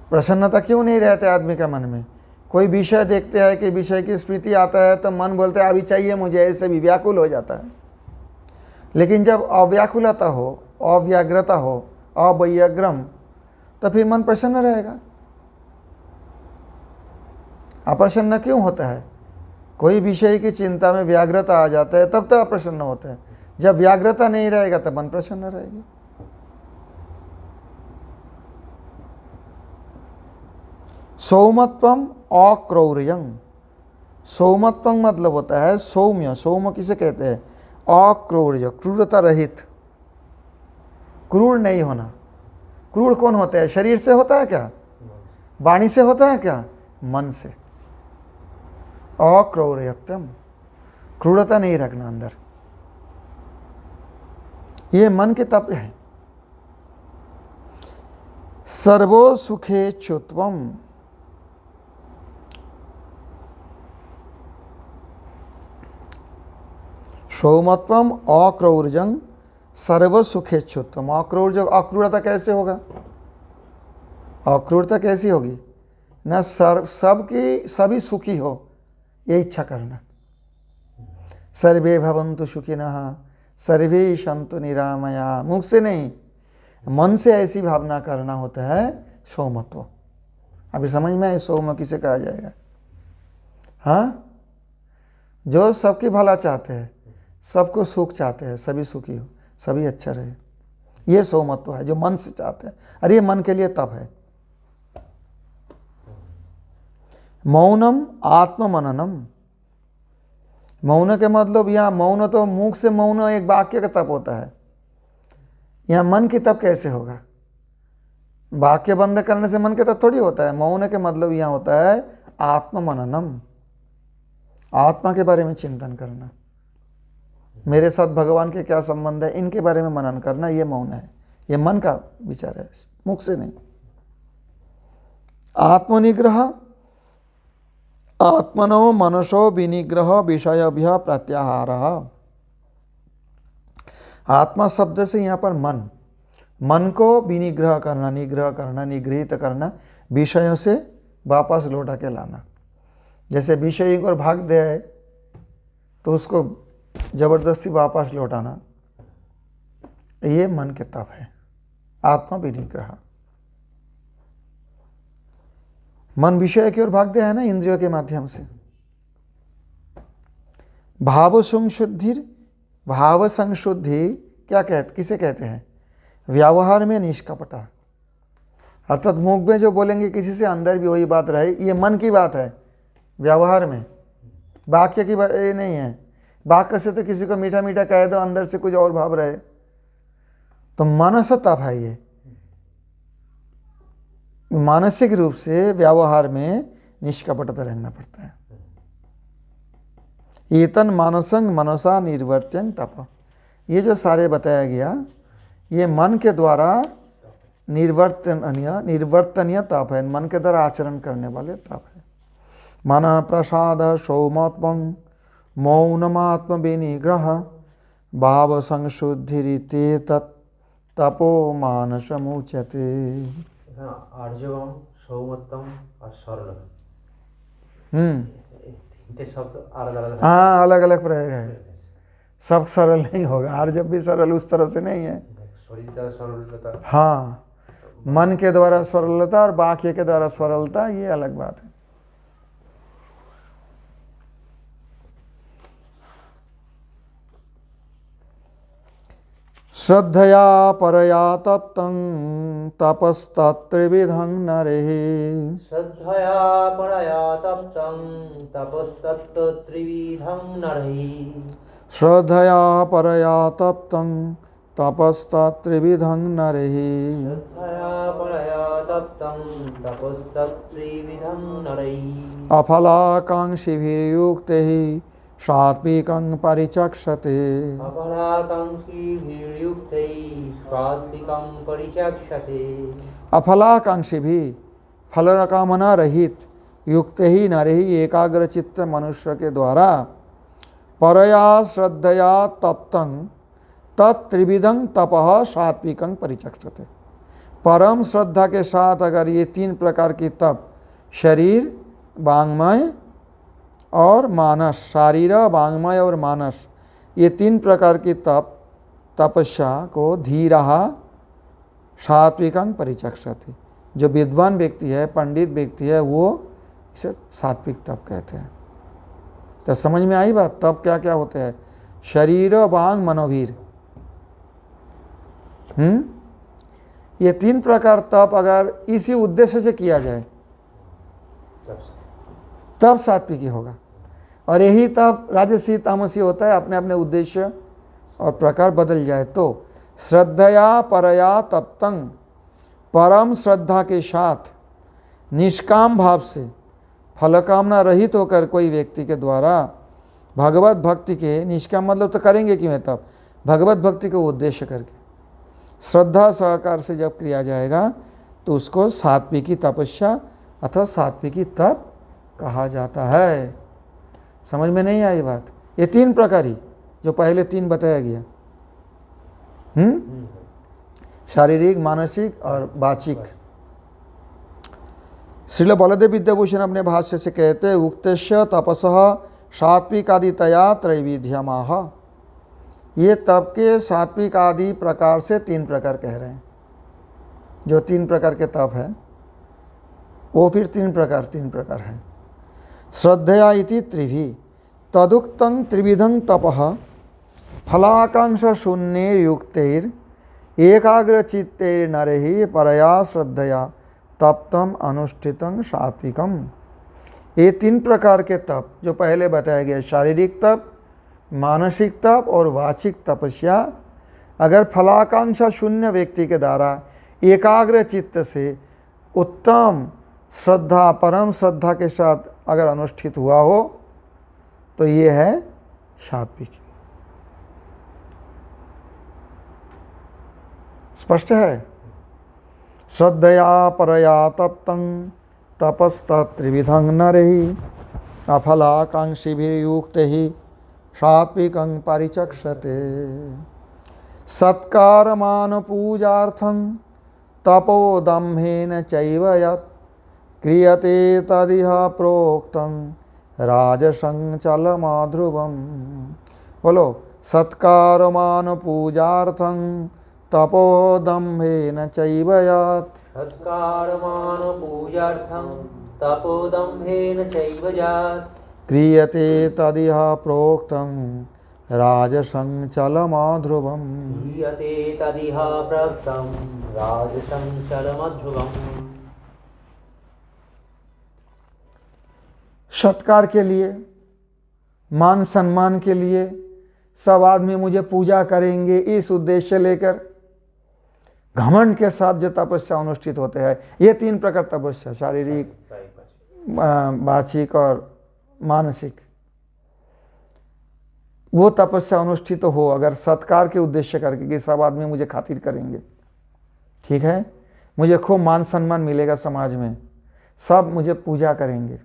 प्रसन्नता क्यों नहीं रहते आदमी के मन में? कोई विषय देखते हैं कि विषय की स्मृति आता है तो मन बोलता है अभी चाहिए मुझे, ऐसे भी व्याकुल हो जाता है। लेकिन जब अव्याकुलता हो, अव्याग्रता हो, अवैयाग्रम, तो फिर मन प्रसन्न रहेगा। अप्रसन्न क्यों होता है? कोई विषय की चिंता में व्याग्रता आ जाता है तब तो अप्रसन्न होता है। जब व्याग्रता नहीं रहेगा तब मन प्रसन्न रहेगी। सौमत्वम अक्रौर्यं। सौमत्वम मतलब होता है सौम्य। सौम्य किसे कहते हैं? अक्रौर्य, क्रूरता रहित, क्रूर नहीं होना। क्रूर कौन होता है? शरीर से होता है क्या? वाणी से होता है क्या? मन से। अक्रौर्यत्वम, क्रूरता नहीं रखना अंदर, ये मन के तप है। सर्वो सुखेच्छुत्वम, सौमत्वम अक्रौर्यं सर्व सुखेच्छुत्वम। अक्रूर, अक्रूरता कैसे होगा? अक्रूरता कैसी होगी? न सबकी सभी सुखी हो, ये इच्छा करना। सर्वे भवन्तु सुखिनः सर्वे सन्तु निरामया। मुख से नहीं, मन से ऐसी भावना करना होता है सौमत्व। अभी समझ में आए सौम्य किसे कहा जाएगा? हाँ, जो सबकी भला चाहते हैं, सबको सुख चाहते हैं, सभी सुखी हो, सभी अच्छा रहे, ये सौमत्व है जो मन से चाहते हैं। अरे ये मन के लिए तप है। मौनम आत्ममननम। मौन के मतलब यहाँ मौन तो मुख से मौन एक वाक्य का तप होता है। यहाँ मन की तप कैसे होगा? वाक्य बंद करने से मन के तप थोड़ी होता है। मौन के मतलब यहाँ होता है आत्ममननम, आत्मा के बारे में चिंतन करना। मेरे साथ भगवान के क्या संबंध है, इनके बारे में मनन करना, ये मौन है। ये मन का विचार है, मुख से नहीं। आत्मनिग्रह, आत्मनो मनसो विनिग्रह विषयभ्य प्रत्याहार। आत्मा शब्द से यहाँ पर मन, मन को विनिग्रह करना, निग्रह करना, निगृहित करना, विषयों से वापस लौटा के लाना। जैसे विषय को भाग दे तो उसको जबरदस्ती वापस लौटाना, ये मन के तप है, आत्मा विनिग्रह। मन विषय की ओर भागते हैं ना इंद्रियों के माध्यम से। भाव संशुद्धि, भाव संशुद्धि क्या कहते, किसे कहते हैं? व्यवहार में निष्कपटा, अर्थात मुख में जो बोलेंगे किसी से अंदर भी वही बात रहे, ये मन की बात है। व्यवहार में वाक्य की बात ये नहीं है। वाक्य से तो किसी को मीठा मीठा कह दो, अंदर से कुछ और भाव रहे, तो मनस तप है। ये मानसिक रूप से व्यवहार में निष्कपटता रहना पड़ता है। एतन मानसंग मनसा निर्वर्त्यं तप। ये जो सारे बताया गया, ये मन के द्वारा निर्वर्तनीय तप है, मन के द्वारा आचरण करने वाले तप है। मन प्रसाद सौमत्वं मौनमात्म विनिग्रह भाव संशुद्धिरिते तपो मानसमुच्यते। आर्जवम, सौमत्तम और सरलता, तीनटे शब्द अलग अलग। हाँ, अलग अलग प्रयोग है। सब सरल नहीं होगा, हर जब भी सरल उस तरह से नहीं है। शरीर का सरलता, हाँ, मन के द्वारा सरलता और वाक्य के द्वारा सरलता, ये अलग बात है। श्रद्धया परया तप्तं तपस्तत्त्रिविधं नरैः। श्रद्धया परया तप्तं तपस्तत्त्रिविधं नरैः। श्रद्धया परया तप्तं तपस्तत्त्रिविधं नरैः। श्रद्धया परया तप्तं तपस्तत्त्रिविधं नरैः। अफलाकाङ्क्षिभिर्युक्तैः सात्विकं परिचक्षते। अफलाकाङ्क्षिभिर्युक्तैः सात्विकं परिचक्षते। अफलाकांक्षी भी फल कामना रहित युक्त ही न रही एकाग्र चित्त मनुष्य के द्वारा परया श्रद्धया तप्तं तत्त्रिविधं तपः सात्विकं परिचक्षते। परम श्रद्धा के साथ अगर ये तीन प्रकार की तप शरीर वांग्मय और मानस, शारीर वांग्मय और मानस, ये तीन प्रकार की तपस्या को धीरः सात्विकं परिचक्षते। जो विद्वान व्यक्ति है, पंडित व्यक्ति है, वो इसे सात्विक तप कहते हैं। तो समझ में आई बात? तप क्या क्या होते हैं? शरीर वांग मनोवीर। ये तीन प्रकार तप अगर इसी उद्देश्य से किया जाए तब सात्विकी होगा। और यही तप राजसी तामसी होता है, अपने अपने उद्देश्य और प्रकार बदल जाए तो। श्रद्धया परया तप्तं, परम श्रद्धा के साथ निष्काम भाव से फल कामना रहित होकर कोई व्यक्ति के द्वारा भगवत भक्ति के, निष्काम मतलब तो करेंगे कि मैं तब भगवत भक्ति को उद्देश्य करके श्रद्धा सहकार से जब किया जाएगा तो उसको सात्विकी तपस्या अथवा सात्विकी तप कहा जाता है। समझ में नहीं आई बात? ये तीन प्रकारी जो पहले तीन बताया गया, शारीरिक, मानसिक और वाचिक। श्रील बलदेव विद्याभूषण अपने भाष्य से कहते हैं उक्तस्य तपसः सात्विक आदितया त्रैविध्यमाह। ये तप के सात्विक आदि प्रकार से तीन प्रकार कह रहे हैं। जो तीन प्रकार के तप है वो फिर तीन प्रकार है। श्रद्धया इति त्रिभि तदुक्तं त्रिविधं तपः फलाकांक्षा शून्ये युक्तैर एकाग्र चित्तैर नरैः परया श्रद्धया तप्तं अनुष्ठितं सात्विकम्। ये तीन प्रकार के तप जो पहले बताया गया, शारीरिक तप, मानसिक तप और वाचिक तपस्या, अगर फलाकांक्षा शून्य व्यक्ति के द्वारा एकाग्र चित्त से उत्तम श्रद्धा, परम श्रद्धा के साथ अगर अनुष्ठित हुआ हो तो ये है सात्विक। स्पष्ट है? श्रद्धया परया तप्तं तपस्तत्त्रिविधं नरैः अफलाकांक्षिभिर्युक्तैः सात्विकं परिचक्षते। सत्कारमानपूजार्थं तपोदम्भेन चैव यत् क्रियते तदिह प्रोक्तं राजसं चलमाध्रुवम्। बोलो, सत्कारमानपूजार्थं तपोदम्भेन चैव यत् सत्कारमानपूजार्थं तपोदम्भेन चैव यत् क्रियते तदिह प्रोक्तं राजसं चलमाध्रुवम्। क्रियते तदिह प्रोक्तं राजसं चलमाध्रुवम्। सत्कार के लिए, मान सम्मान के लिए सब आदमी मुझे पूजा करेंगे, इस उद्देश्य लेकर घमंड के साथ जो तपस्या अनुष्ठित होते हैं, ये तीन प्रकार तपस्या, शारीरिक, वाचिक और मानसिक, वो तपस्या अनुष्ठित हो अगर सत्कार के उद्देश्य करके कि सब आदमी मुझे खातिर करेंगे, ठीक है, मुझे खूब मान सम्मान मिलेगा समाज में, सब मुझे पूजा करेंगे,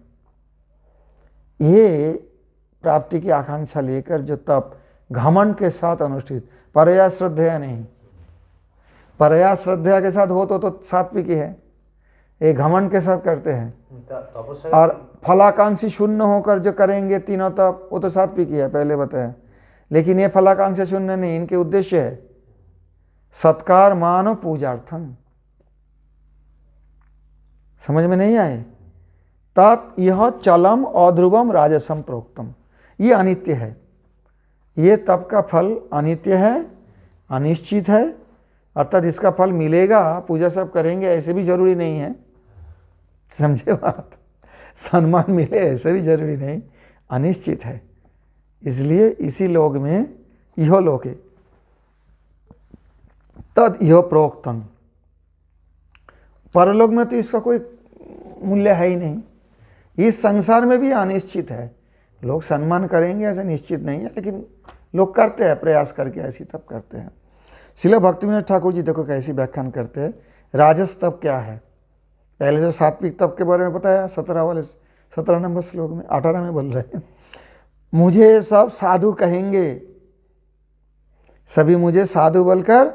ये प्राप्ति की आकांक्षा लेकर जो तप घमंड के साथ अनुष्ठित, परया श्रद्धया नहीं, परया श्रद्धया के साथ हो तो सात्विकी है, ये घमंड के साथ करते हैं। और फलाकांक्षी शून्य होकर जो करेंगे तीनों तप, वो तो सात्विकी है, पहले बताया। लेकिन ये फलाकांक्षा शून्य नहीं, इनके उद्देश्य है सत्कार मान पूजार्थम। समझ में नहीं आए? तत् यह चलम अध्रुवम राजसम प्रोक्तम, ये अनित्य है, ये तप का फल अनित्य है, अनिश्चित है, अर्थात इसका फल मिलेगा, पूजा सब करेंगे ऐसे भी जरूरी नहीं है, समझे बात। सम्मान मिले ऐसे भी जरूरी नहीं, अनिश्चित है। इसलिए इसी लोक में इहो लोके तद इहो प्रोक्तम, परलोक में तो इसका कोई मूल्य है ही नहीं। इस संसार में भी अनिश्चित है, लोग सम्मान करेंगे ऐसा निश्चित नहीं है, लेकिन लोग करते हैं प्रयास करके, ऐसी तप करते हैं। श्रील भक्तिविनोद ठाकुर जी देखो कैसी व्याख्यान करते हैं। राजस तप क्या है? पहले जो सात्विक तप के बारे में बताया 17 नंबर श्लोक में, 18 में बोल रहे हैं, मुझे सब साधु कहेंगे, सभी मुझे साधु बोलकर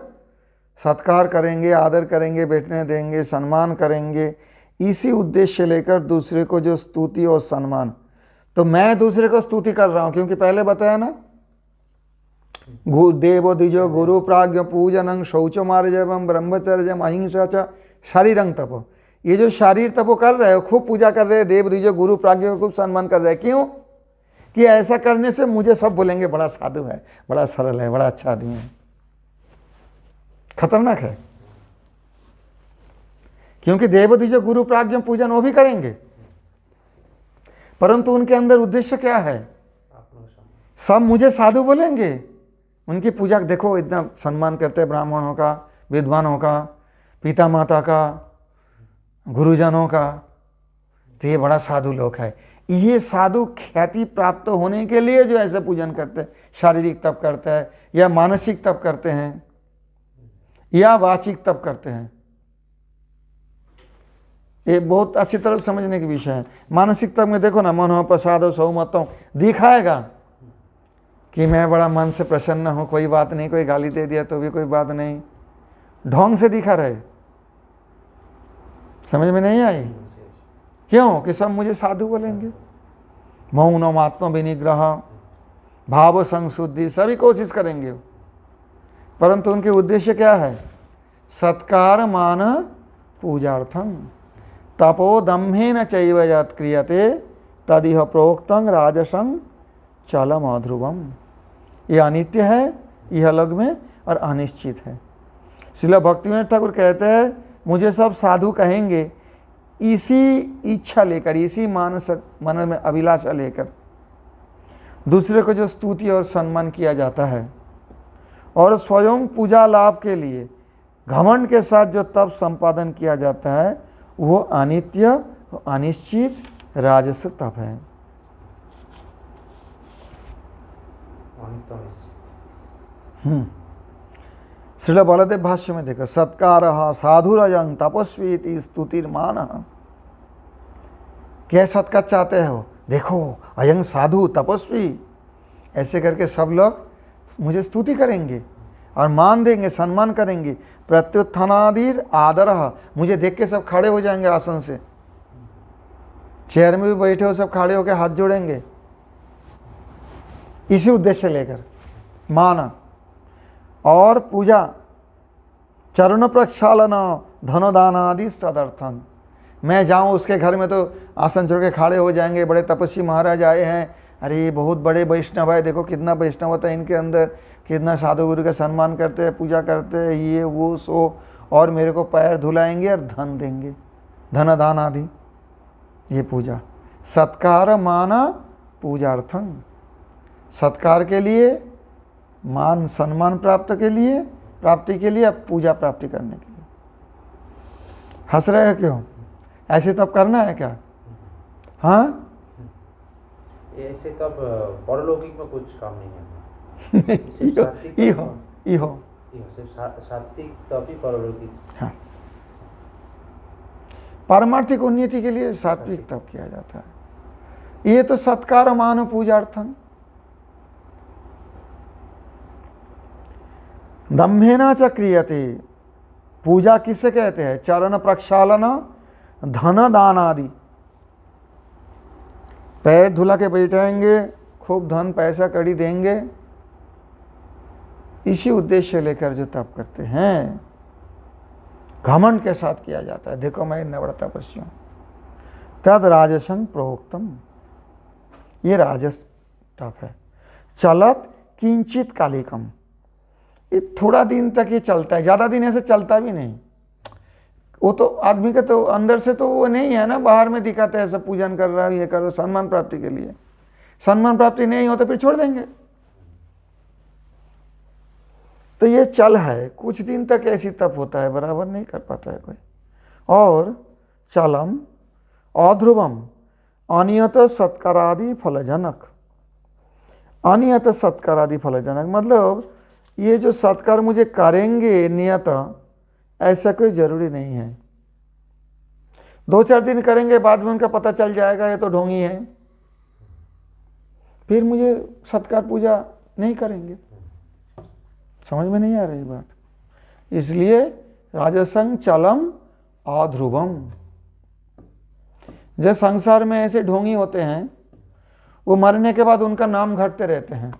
सत्कार करेंगे, आदर करेंगे, बैठने देंगे, सम्मान करेंगे, इसी उद्देश्य लेकर दूसरे को जो स्तुति और सम्मान। तो मैं दूसरे को स्तुति कर रहा हूं, क्योंकि पहले बताया ना, देवो द्विजो गुरु प्राज्ञ पूजनं शौचमार्जवम ब्रह्मचर्यम अहिंसा च शारीरं तपो। ये जो शारीर तपो कर रहे हो, खूब पूजा कर रहे हैं, देव द्विजो गुरु प्राज्ञ को खूब सम्मान कर रहे हैं। क्यों? कि ऐसा करने से मुझे सब बोलेंगे बड़ा साधु है, बड़ा सरल है, बड़ा अच्छा आदमी है। खतरनाक है, क्योंकि देव द्विजो गुरु प्राज्ञ पूजन वो भी करेंगे, परंतु उनके अंदर उद्देश्य क्या है? सब मुझे साधु बोलेंगे, उनकी पूजा देखो इतना सम्मान करते हैं, ब्राह्मणों का, विद्वानों का, पिता माता का, गुरुजनों का, तो ये बड़ा साधु लोग है। ये साधु ख्याति प्राप्त होने के लिए जो ऐसे पूजन करते हैं, शारीरिक तप करते हैं, या मानसिक तप करते हैं, या वाचिक तप करते हैं, ये बहुत अच्छी तरह समझने की विषय है। मानसिक तप में देखो ना, मनो प्रसाद सौमतों दिखाएगा कि मैं बड़ा मन से प्रसन्न हूं, कोई बात नहीं, कोई गाली दे दिया तो भी कोई बात नहीं, ढोंग से दिखा रहे। समझ में नहीं आई? क्यों? कि सब मुझे साधु बोलेंगे। मौनम आत्म विनिग्रह, भाव संशुद्धि, सभी कोशिश करेंगे, परंतु उनके उद्देश्य क्या है? सत्कार मान पूजार्थम तपो दम्भेन चैव यत् क्रियते तदिह प्रोक्तं राजसं चलम ध्रुवम। ये अनित्य है यह लोक में और अनिश्चित है। श्रील भक्तिविनोद ठाकुर कहते हैं मुझे सब साधु कहेंगे, इसी इच्छा लेकर, इसी मानस मन में अभिलाषा लेकर दूसरे को जो स्तुति और सम्मान किया जाता है, और स्वयं पूजा लाभ के लिए घमंड के साथ जो तप संपादन किया जाता है, वो अनित्य अनिश्चित राजस तप है। श्रील बलदेव भाष्य में देखो, सत्कार साधुरजं तपस्वी स्तुतिर्मान। क्या सत्कार चाहते हो? देखो अयं साधु तपस्वी, ऐसे करके सब लोग मुझे स्तुति करेंगे और मान देंगे, सम्मान करेंगे। प्रत्युत्थानादिर आदर, मुझे देख के सब खड़े हो जाएंगे, आसन से, चेयर में भी बैठे हो सब खड़े होकर हाथ जोड़ेंगे, इसी उद्देश्य लेकर माना। और पूजा चरण प्रक्षालन धन दान आदि तदर्थन। मैं जाऊं उसके घर में तो आसन छोड़ के खड़े हो जाएंगे, बड़े तपस्वी महाराज आए हैं, अरे ये बहुत बड़े वैष्णव है, देखो कितना वैष्णवता है इनके अंदर, कितना साधु गुरु का सम्मान करते हैं, पूजा करते हैं, ये वो सो, और मेरे को पैर धुलाएंगे और धन देंगे, धन दान आदि। ये पूजा सत्कार माना पूजार्थम, सत्कार के लिए, मान सम्मान प्राप्ति के लिए, पूजा प्राप्ति करने के लिए। हंस रहे हो क्यों? ऐसे तब करना है क्या? हाँ, ऐसे तब परलौकिक में कुछ काम नहीं है। सात्विक तप ही परलौकिक। हाँ, पारमार्थिक उन्नति के लिए सात्विक तप किया जाता है। ये तो सत्कार मान पूजार्थम। दम्भेना च क्रियते, पूजा किससे कहते हैं? चरण प्रक्षालन धन दान आदि। पैर धुला के बैठाएंगे, खूब धन पैसा कड़ी देंगे, इसी उद्देश्य लेकर जो तप करते हैं, घमंड के साथ किया जाता है, देखो मैं इतना बड़ा तपस्वी हूं, तद राजसं प्रोक्तम। ये राजस तप है। चलत किंचित कालिकम, ये थोड़ा दिन तक ये चलता है, ज़्यादा दिन ऐसे चलता भी नहीं। वो तो आदमी का तो अंदर से तो वो नहीं है ना, बाहर में दिखाता है सब पूजन कर रहा है, ये कर रहा है सम्मान प्राप्ति के लिए। सम्मान प्राप्ति नहीं हो तो फिर छोड़ देंगे। तो ये चल है, कुछ दिन तक ऐसी तप होता है, बराबर नहीं कर पाता है कोई। और चलम अध्रुवम अनियत सत्कारादि फलजनक। अनियत सत्कारादि फलजनक मतलब ये जो सत्कार मुझे करेंगे नियत, ऐसा कोई जरूरी नहीं है। 2-4 दिन करेंगे, बाद में उनका पता चल जाएगा ये तो ढोंगी है, फिर मुझे सत्कार पूजा नहीं करेंगे। समझ में नहीं आ रही बात। इसलिए राजसंग चलम अध्रुवम। जो संसार में ऐसे ढोंगी होते हैं, वो मरने के बाद उनका नाम घटते रहते हैं।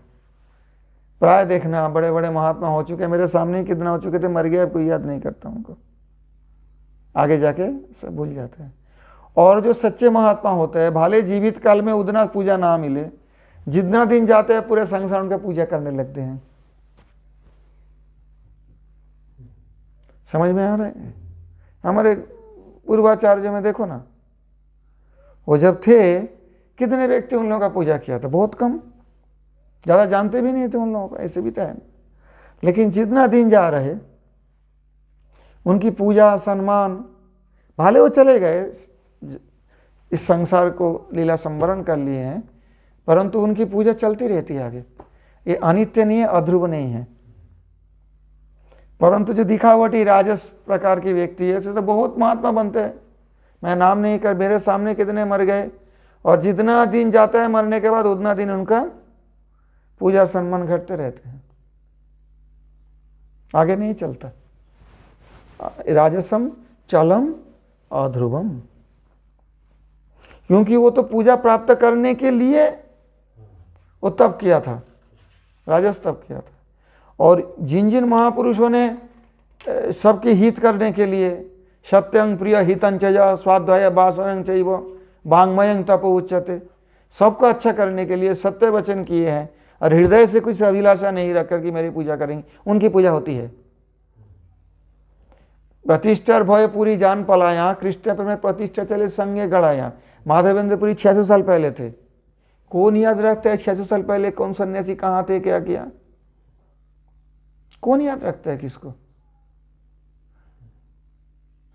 प्राय देखना, बड़े बड़े महात्मा हो चुके, मेरे सामने कितना हो चुके थे, मर गया, कोई याद नहीं करता उनको, आगे जाके सब भूल जाते हैं। और जो सच्चे महात्मा होते हैं, भले जीवित काल में उतना पूजा ना मिले, जितना दिन जाते हैं पूरे संसार उनका पूजा करने लगते हैं। समझ में आ रहा है? हमारे पूर्वाचार्य में देखो ना, वो जब थे कितने व्यक्ति उन लोगों का पूजा किया था, बहुत कम, ज़्यादा जानते भी नहीं थे उन लोगों को, ऐसे भी था। लेकिन जितना दिन जा रहे उनकी पूजा सम्मान, भले वो चले गए, इस संसार को लीला संवरण कर लिए हैं, परंतु उनकी पूजा चलती रहती है आगे। ये अनित्य नहीं है, अध्रुव नहीं है। परंतु जो दिखावटी राजस प्रकार की व्यक्ति है, ऐसे तो बहुत महात्मा बनते हैं, मैं नाम नहीं कर, मेरे सामने कितने मर गए, और जितना दिन जाता है मरने के बाद उतना दिन उनका पूजा सम्मान घटते रहते हैं, आगे नहीं चलता। राजसम चलम अध्रुवम, क्योंकि वो तो पूजा प्राप्त करने के लिए वो तप किया था, राजस तप किया था। और जिन जिन महापुरुषों ने सबके हित करने के लिए सत्यं प्रिय हितंचया स्वाध्याय वासनं चैव वाङ्मयं तप उच्यते, सबको अच्छा करने के लिए सत्य वचन किए हैं, और हृदय से कुछ अभिलाषा नहीं रखकर कि मेरी पूजा करेंगे, उनकी पूजा होती है। प्रतिष्ठा भय पूरी जान पलाया, कृष्ण पर में प्रतिष्ठा चले संगे गड़ाया। माधवेंद्रपुरी 600 साल पहले थे। कौन याद रखता है 600 साल पहले कौन सन्यासी कहाँ थे, क्या किया? कौन याद रखता है किसको?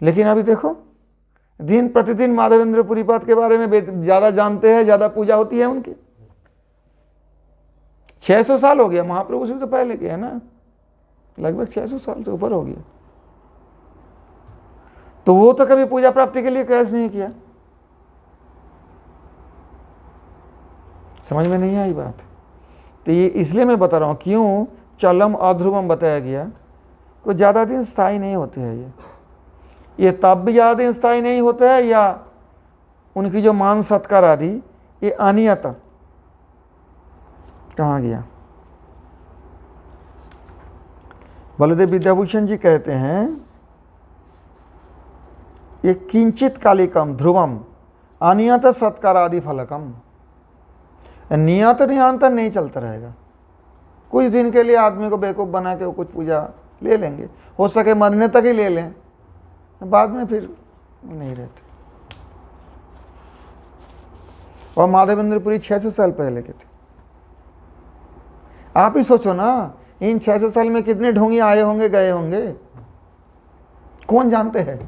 लेकिन अभी देखो, दिन प्रतिदिन माधवेंद्रपुरी पाद के बारे में ज्यादा जानते हैं, ज्यादा पूजा होती है उनकी। 600 साल हो गया, महाप्रभु से तो पहले के है ना, लगभग 600 साल से ऊपर हो गया। तो वो तो कभी पूजा प्राप्ति के लिए प्रयास नहीं किया। समझ में नहीं आई बात? तो ये इसलिए मैं बता रहा हूं, क्यों चलम अध्रुवम बताया गया, कोई ज्यादा दिन स्थायी नहीं होते हैं ये तब भी ज्यादा दिन स्थायी नहीं होता है, या उनकी जो मान सत्कार आदि ये अनियत कहाँ गया? बलदेव विद्याभूषण जी कहते हैं, ये किंचित कालिकम ध्रुवम अनियत सत्कार आदि फलकम। नियत निरंतर नहीं चलता रहेगा, कुछ दिन के लिए आदमी को बेवकूफ बना के वो कुछ पूजा ले लेंगे, हो सके मरने तक ही ले लें, बाद में फिर नहीं रहते। और माधवेंद्रपुरी 600 साल पहले के थे। आप ही सोचो ना, इन 600 साल में कितने ढोंगी आए होंगे, गए होंगे, कौन जानते हैं?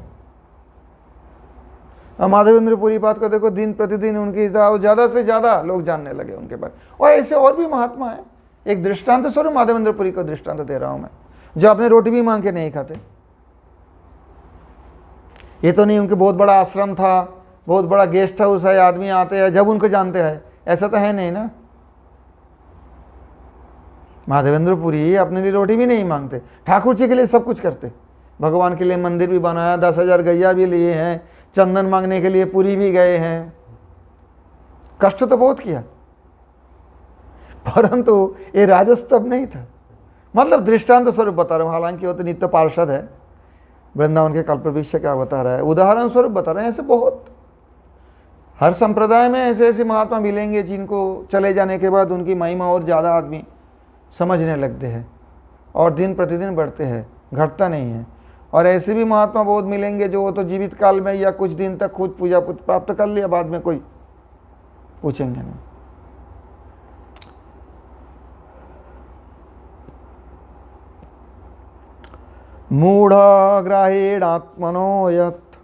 और माधवेंद्रपुरी बात को देखो, दिन प्रतिदिन उनकी ज्यादा से ज्यादा लोग जानने लगे उनके बारे में। और ऐसे और भी महात्मा है, एक दृष्टांत स्वरूप माधवेंद्रपुरी को दृष्टांत दे रहा हूं मैं, जो अपने रोटी भी मांग के नहीं खाते। ये तो नहीं उनके बहुत बड़ा आश्रम था, बहुत बड़ा गेस्ट हाउस है, आदमी आते हैं जब उनको जानते हैं, ऐसा तो है नहीं ना। माधवेंद्रपुरी अपने लिए रोटी भी नहीं मांगते, ठाकुर जी के लिए सब कुछ करते, भगवान के लिए मंदिर भी बनाया, 10,000 गैया भी लिए हैं, चंदन मांगने के लिए पुरी भी गए हैं, कष्ट तो बहुत किया, परंतु ये राजस्तव नहीं था। मतलब दृष्टांत स्वरूप बता रहा हूँ, हालांकि वो तो नित्य पार्षद है, वृंदावन के कल्पवृक्ष क्या बता रहा है, उदाहरण स्वरूप बता रहे हैं। ऐसे बहुत, हर संप्रदाय में ऐसे ऐसे महात्मा मिलेंगे जिनको चले जाने के बाद उनकी महिमा और ज़्यादा आदमी समझने लगते हैं, और दिन प्रतिदिन बढ़ते हैं, घटता नहीं है। और ऐसे भी महात्मा बहुत मिलेंगे जो वो तो जीवित काल में या कुछ दिन तक खुद पूजा प्राप्त कर लिया, बाद में कोई पूछेंगे नहीं। मूढ़ ग्राहेणात्मनो यत्,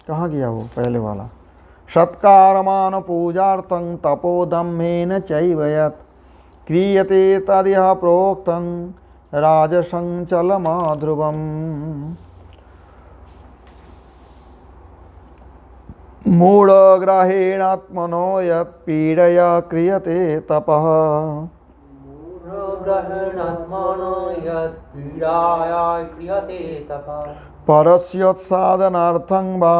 कहाँ गया वो पहले वाला, सत्कारमान पूजार्थं तपोदम्मेन चैव यत् क्रियते तदिह प्रोक्तं राजसंचलमाध्रुवम्। मूढ़ग्राहेणात्मनो यत् पीडया क्रियते तपः मूढग्रहणात्मनो यत् पीडाया क्रियते तपः परस्योत्सादनार्थं वा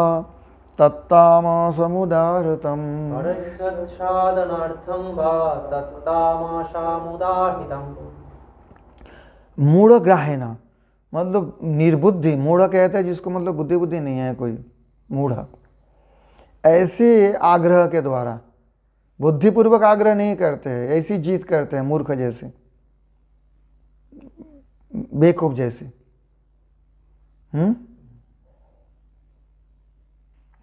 तत्तामसमुदाहृतम्। परश्वच्छादनार्थं वा तत्तामसामुदाहृतम्। मूढ़ग्राहेण मतलब निर्बुद्धि, मूढ़ कहते हैं जिसको मतलब बुद्धि बुद्धि नहीं है कोई, मूढ़ ऐसे आग्रह के द्वारा, बुद्धिपूर्वक आग्रह नहीं करते हैं, ऐसी जीत करते हैं, मूर्ख जैसे, बेवकूफ जैसे।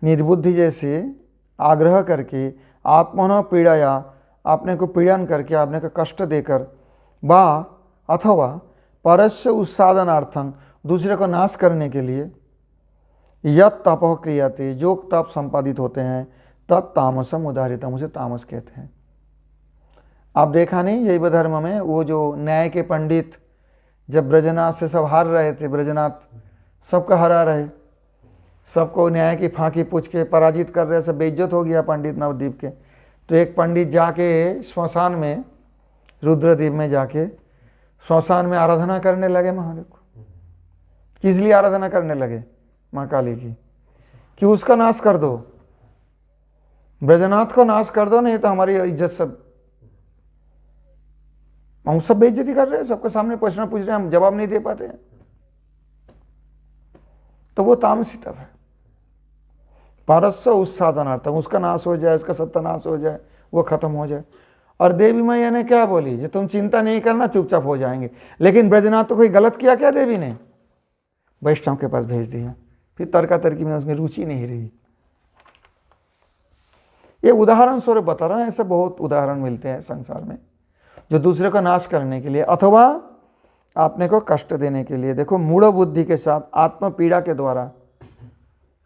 निर्बुद्धि जैसे आग्रह करके, आत्मन पीड़ाया अपने को पीड़न करके, अपने को कष्ट देकर, बा अथवा परस्य उत्सादनार्थं दूसरे को नाश करने के लिए, यत तप क्रियते जो तप संपादित होते हैं, तत् तामसम उदाहरितम उसे तामस कहते हैं। आप देखा नहीं यही धर्म में वो जो न्याय के पंडित जब ब्रजनाथ से सब हार रहे थे, ब्रजनाथ सबका हरा रहे, सबको न्याय की फांकी पूछ के पराजित कर रहे, सब बेइज्जत हो गया पंडित नवद्वीप के। तो एक पंडित जाके श्मशान में, रुद्रद्वीप में जाके श्मशान में आराधना करने लगे महादेव को। किस लिए आराधना करने लगे? माँ काली की, कि उसका नाश कर दो, ब्रजनाथ को नाश कर दो, नहीं तो हमारी इज्जत सब, हम सब बेइज्जती कर रहे हैं, सबके सामने प्रश्न पूछ रहे हैं, हम जवाब नहीं दे पाते हैं। तो वो तामसी तप है। पारस्य उत्साधनार्थम, उसका नाश हो जाए, उसका सत्यानाश हो जाए, वो खत्म हो जाए। और देवी मैया ने क्या बोली, जो तुम चिंता नहीं करना, चुपचाप हो जाएंगे। लेकिन ब्रजनाथ तो कोई गलत किया क्या देवी ने? वैष्णव के पास भेज दिया। फिर तर्कातर्की में उसमें रुचि नहीं रही। ये उदाहरण स्वरूप बता रहा हूं, ऐसे बहुत उदाहरण मिलते हैं संसार में, जो दूसरे को नाश करने के लिए अथवा आपने को कष्ट देने के लिए। देखो, मूढ़ बुद्धि के साथ आत्म पीड़ा के द्वारा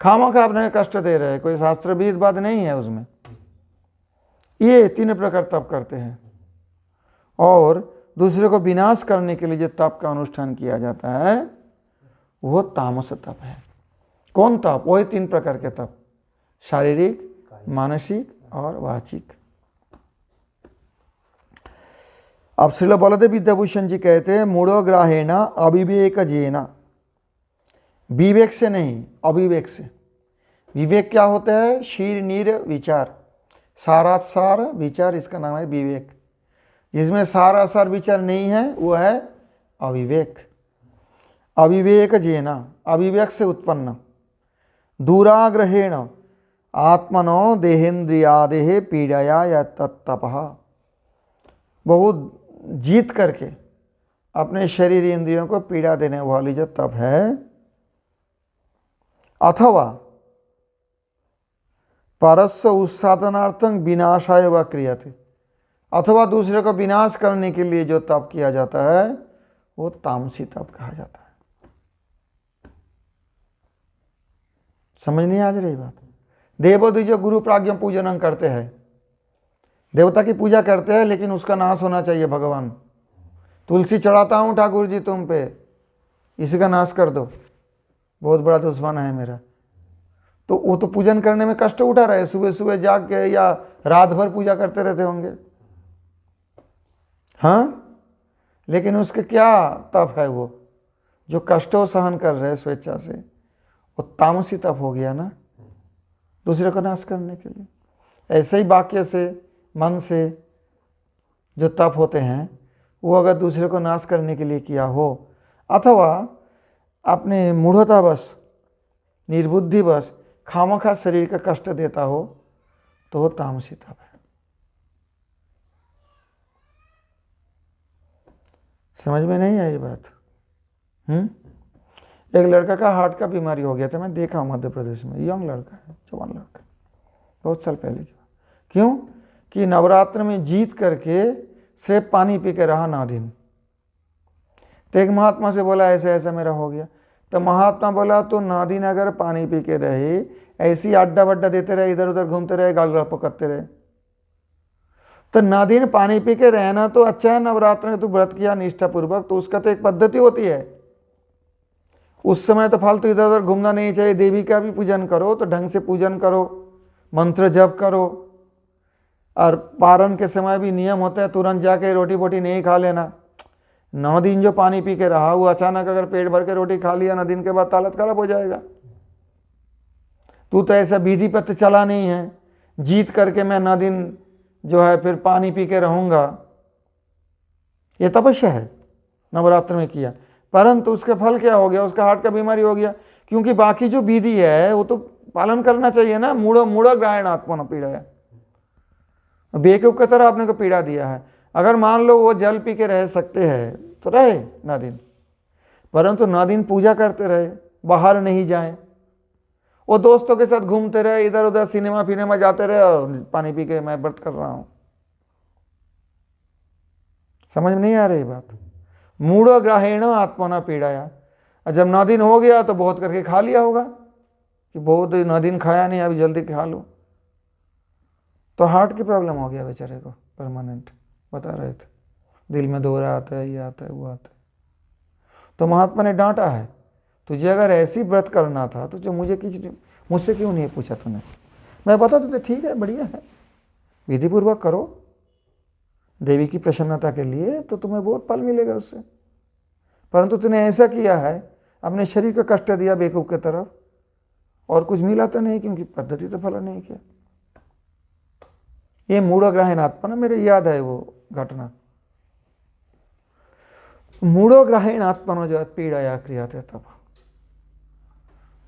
खामखा आपने कष्ट दे रहे हैं, कोई शास्त्रविद बात नहीं है उसमें। ये तीन प्रकार तप करते हैं। और दूसरे को विनाश करने के लिए जो तप का अनुष्ठान किया जाता है वो तामस तप है। कौन तप? वही तीन प्रकार के तप, शारीरिक, मानसिक और वाचिक। अब श्रील बलदेव विद्याभूषण जी कहते हैं, मूढ़ग्राहेण अविवेक जेना, विवेक से नहीं, अविवेक से। विवेक क्या होता है? शीर नीर विचार, सारासार विचार, इसका नाम है विवेक। जिसमें सारासार विचार नहीं है वो है अविवेक। अविवेक जेना, अविवेक से उत्पन्न। दूराग्रहेण आत्मनो देहेन्द्रियादेह पीड़ाया या तत्तपः, बहुत जीत करके अपने शरीर इंद्रियों को पीड़ा देने वाली जो तप है। अथवा परस्य उत्साधनार्थं विनाशाय व क्रियते, अथवा दूसरे को विनाश करने के लिए जो तप किया जाता है वो तामसी तप कहा जाता है। समझ नहीं आ रही बात? देवोद्विज गुरु प्राज्ञ पूजन करते हैं, देवता की पूजा करते हैं, लेकिन उसका नाश होना चाहिए। भगवान, तुलसी चढ़ाता हूँ ठाकुर जी तुम पे, इसी का नाश कर दो, बहुत बड़ा दुश्मन है मेरा। तो वो तो पूजन करने में कष्ट उठा रहे, सुबह सुबह जाग के या रात भर पूजा करते रहते होंगे, हाँ। लेकिन उसके क्या तप है? वो जो कष्टों सहन कर रहे स्वेच्छा से, वो तामसी तप हो गया ना, दूसरे को नाश करने के लिए। ऐसे ही वाक्य से, मन से जो तप होते हैं वो अगर दूसरे को नाश करने के लिए किया हो, अथवा अपने मूढ़तावश, निर्बुद्धिवश खामखा शरीर का कष्ट देता हो, तो वो तामसी तप है। समझ में नहीं आई बात? एक लड़का का हार्ट का बीमारी हो गया था, मैं देखा हूँ मध्य प्रदेश में, यंग लड़का है, जवान लड़का, बहुत साल पहले की बात। क्यों कि नवरात्र में जीत करके सिर्फ पानी पी के रहा 9 दिन। तो एक महात्मा से बोला ऐसा ऐसा मेरा हो गया, तो महात्मा बोला तो 9 दिन अगर पानी पी के रहे, ऐसी अड्डा बड्डा देते रहे, इधर उधर घूमते रहे, गाल पकड़ते रहे, तो 9 दिन पानी पी के रहना तो अच्छा है। नवरात्र में तू व्रत किया निष्ठा पूर्वक, तो उसका तो एक पद्धति होती है। उस समय तो फालतू इधर उधर घूमना नहीं चाहिए। देवी का भी पूजन करो तो ढंग से पूजन करो, मंत्र जप करो, और पारण के समय भी नियम होता है, तुरंत जाके रोटी बोटी नहीं खा लेना। 9 दिन जो पानी पी के रहा, वो अचानक अगर पेट भर के रोटी खा लिया 9 दिन के बाद, हालत खराब हो जाएगा। तू तो ऐसा विधि पत्र चला नहीं है, जीत करके मैं 9 दिन जो है फिर पानी पी के रहूंगा, ये तपस्या है नवरात्र में किया, परंतु उसका फल क्या हो गया, उसका हार्ट का बीमारी हो गया। क्योंकि बाकी जो विधि है वो तो पालन करना चाहिए ना। मूढ़ ग्राहण आत्मा न पीड़ा है, बेवकूफ की तरह आपने को पीड़ा दिया है। अगर मान लो वो जल पी के रह सकते हैं तो रहे 9 दिन, परंतु 9 दिन पूजा करते रहे, बाहर नहीं जाए, वो दोस्तों के साथ घूमते रहे, इधर उधर सिनेमा फिनेमा जाते रहे, और पानी पी के मैं व्रत कर रहा हूं। समझ में नहीं आ रही बात। मूढ़ ग्राहेण आत्मना पीड़ाया। जब 9 दिन हो गया तो बहुत करके खा लिया होगा कि बहुत 9 दिन खाया नहीं, अभी जल्दी खा लो, तो हार्ट की प्रॉब्लम हो गया बेचारे को परमानेंट। बता रहे थे दिल में दौरा आता है, ये आता है, वो आता है। तो महात्मा ने डांटा है, तुझे अगर ऐसी व्रत करना था तो जो मुझसे क्यों नहीं पूछा तूने। मैं बता देते ठीक है, बढ़िया है, विधि पूर्वक करो देवी की प्रसन्नता के लिए, तो तुम्हें बहुत फल मिलेगा उससे। परंतु तूने ऐसा किया है, अपने शरीर को कष्ट दिया बेवकूफ की तरफ, और कुछ मिला तो नहीं, क्योंकि पद्धति तो फॉलो नहीं किया। ये मूढ़ ग्राहीण आत्मा ना, मेरे याद है वो घटना। मूढ़ो ग्राहीण आत्मनो जो पीड़ाया क्रियाते तप,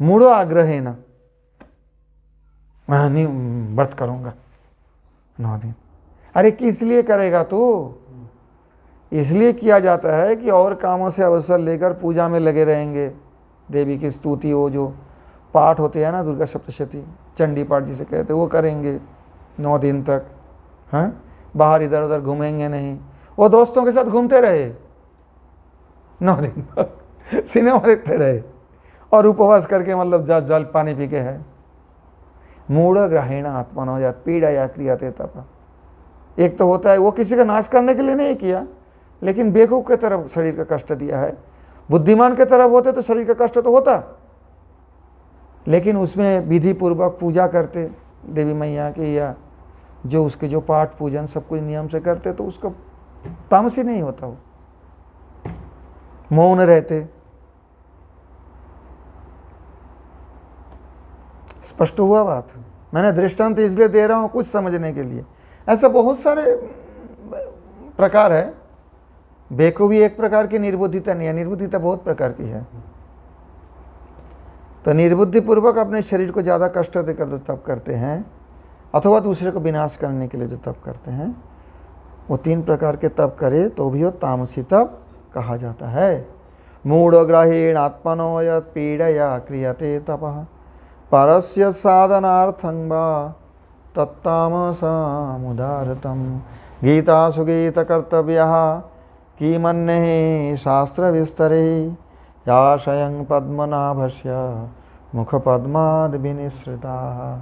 मूढ़ो आग्रहेण, मैं नहीं व्रत करूंगा 9 दिन। अरे किस लिए करेगा तू? इसलिए किया जाता है कि और कामों से अवसर लेकर पूजा में लगे रहेंगे। देवी की स्तुति, वो जो पाठ होते हैं ना, दुर्गा सप्तशती, चंडी पाठ जिसे कहते हैं, वो करेंगे 9 दिन तक। हाँ, बाहर इधर उधर घूमेंगे नहीं। वो दोस्तों के साथ घूमते रहे 9 दिन तक, सिनेमा देखते रहे, और उपवास करके मतलब जल पानी पी के है। मूढ़ ग्राहीण आत्मा हो जात पीड़ा या क्रियाते तप। एक तो होता है वो किसी का नाश करने के लिए नहीं किया, लेकिन बेवकूफ की तरफ शरीर का कष्ट दिया है। बुद्धिमान के तरफ होते तो शरीर का कष्ट तो होता, लेकिन उसमें विधि पूर्वक पूजा करते देवी मैया की, या जो उसके जो पाठ पूजन सब कुछ नियम से करते, तो उसको तामसी नहीं होता, वो मौन रहते। स्पष्ट हुआ बात? मैंने दृष्टांत इसलिए दे रहा हूं कुछ समझने के लिए। ऐसा बहुत सारे प्रकार है। बेवकूफी एक प्रकार की, निर्बुद्धिता नहीं है। निर्बुद्धिता बहुत प्रकार की है। तो निर्बुद्धि पूर्वक अपने शरीर को ज़्यादा कष्ट देकर जो तप करते हैं, अथवा दूसरे को विनाश करने के लिए जो तप करते हैं, वो 3 प्रकार के तप करे तो भी वो तामसी तप कहा जाता है। मूढ़ ग्राहीण आत्मनो यत् पीड़या क्रियते तपः परस्य साधनार्थं वा तत्तामसमुदारतम्। गीतासु गीतकर्तव्यः किमन्ये शास्त्रविस्तरे या स्वयं पद्मनाभस्य मुखपद्माद् विनिसृताः।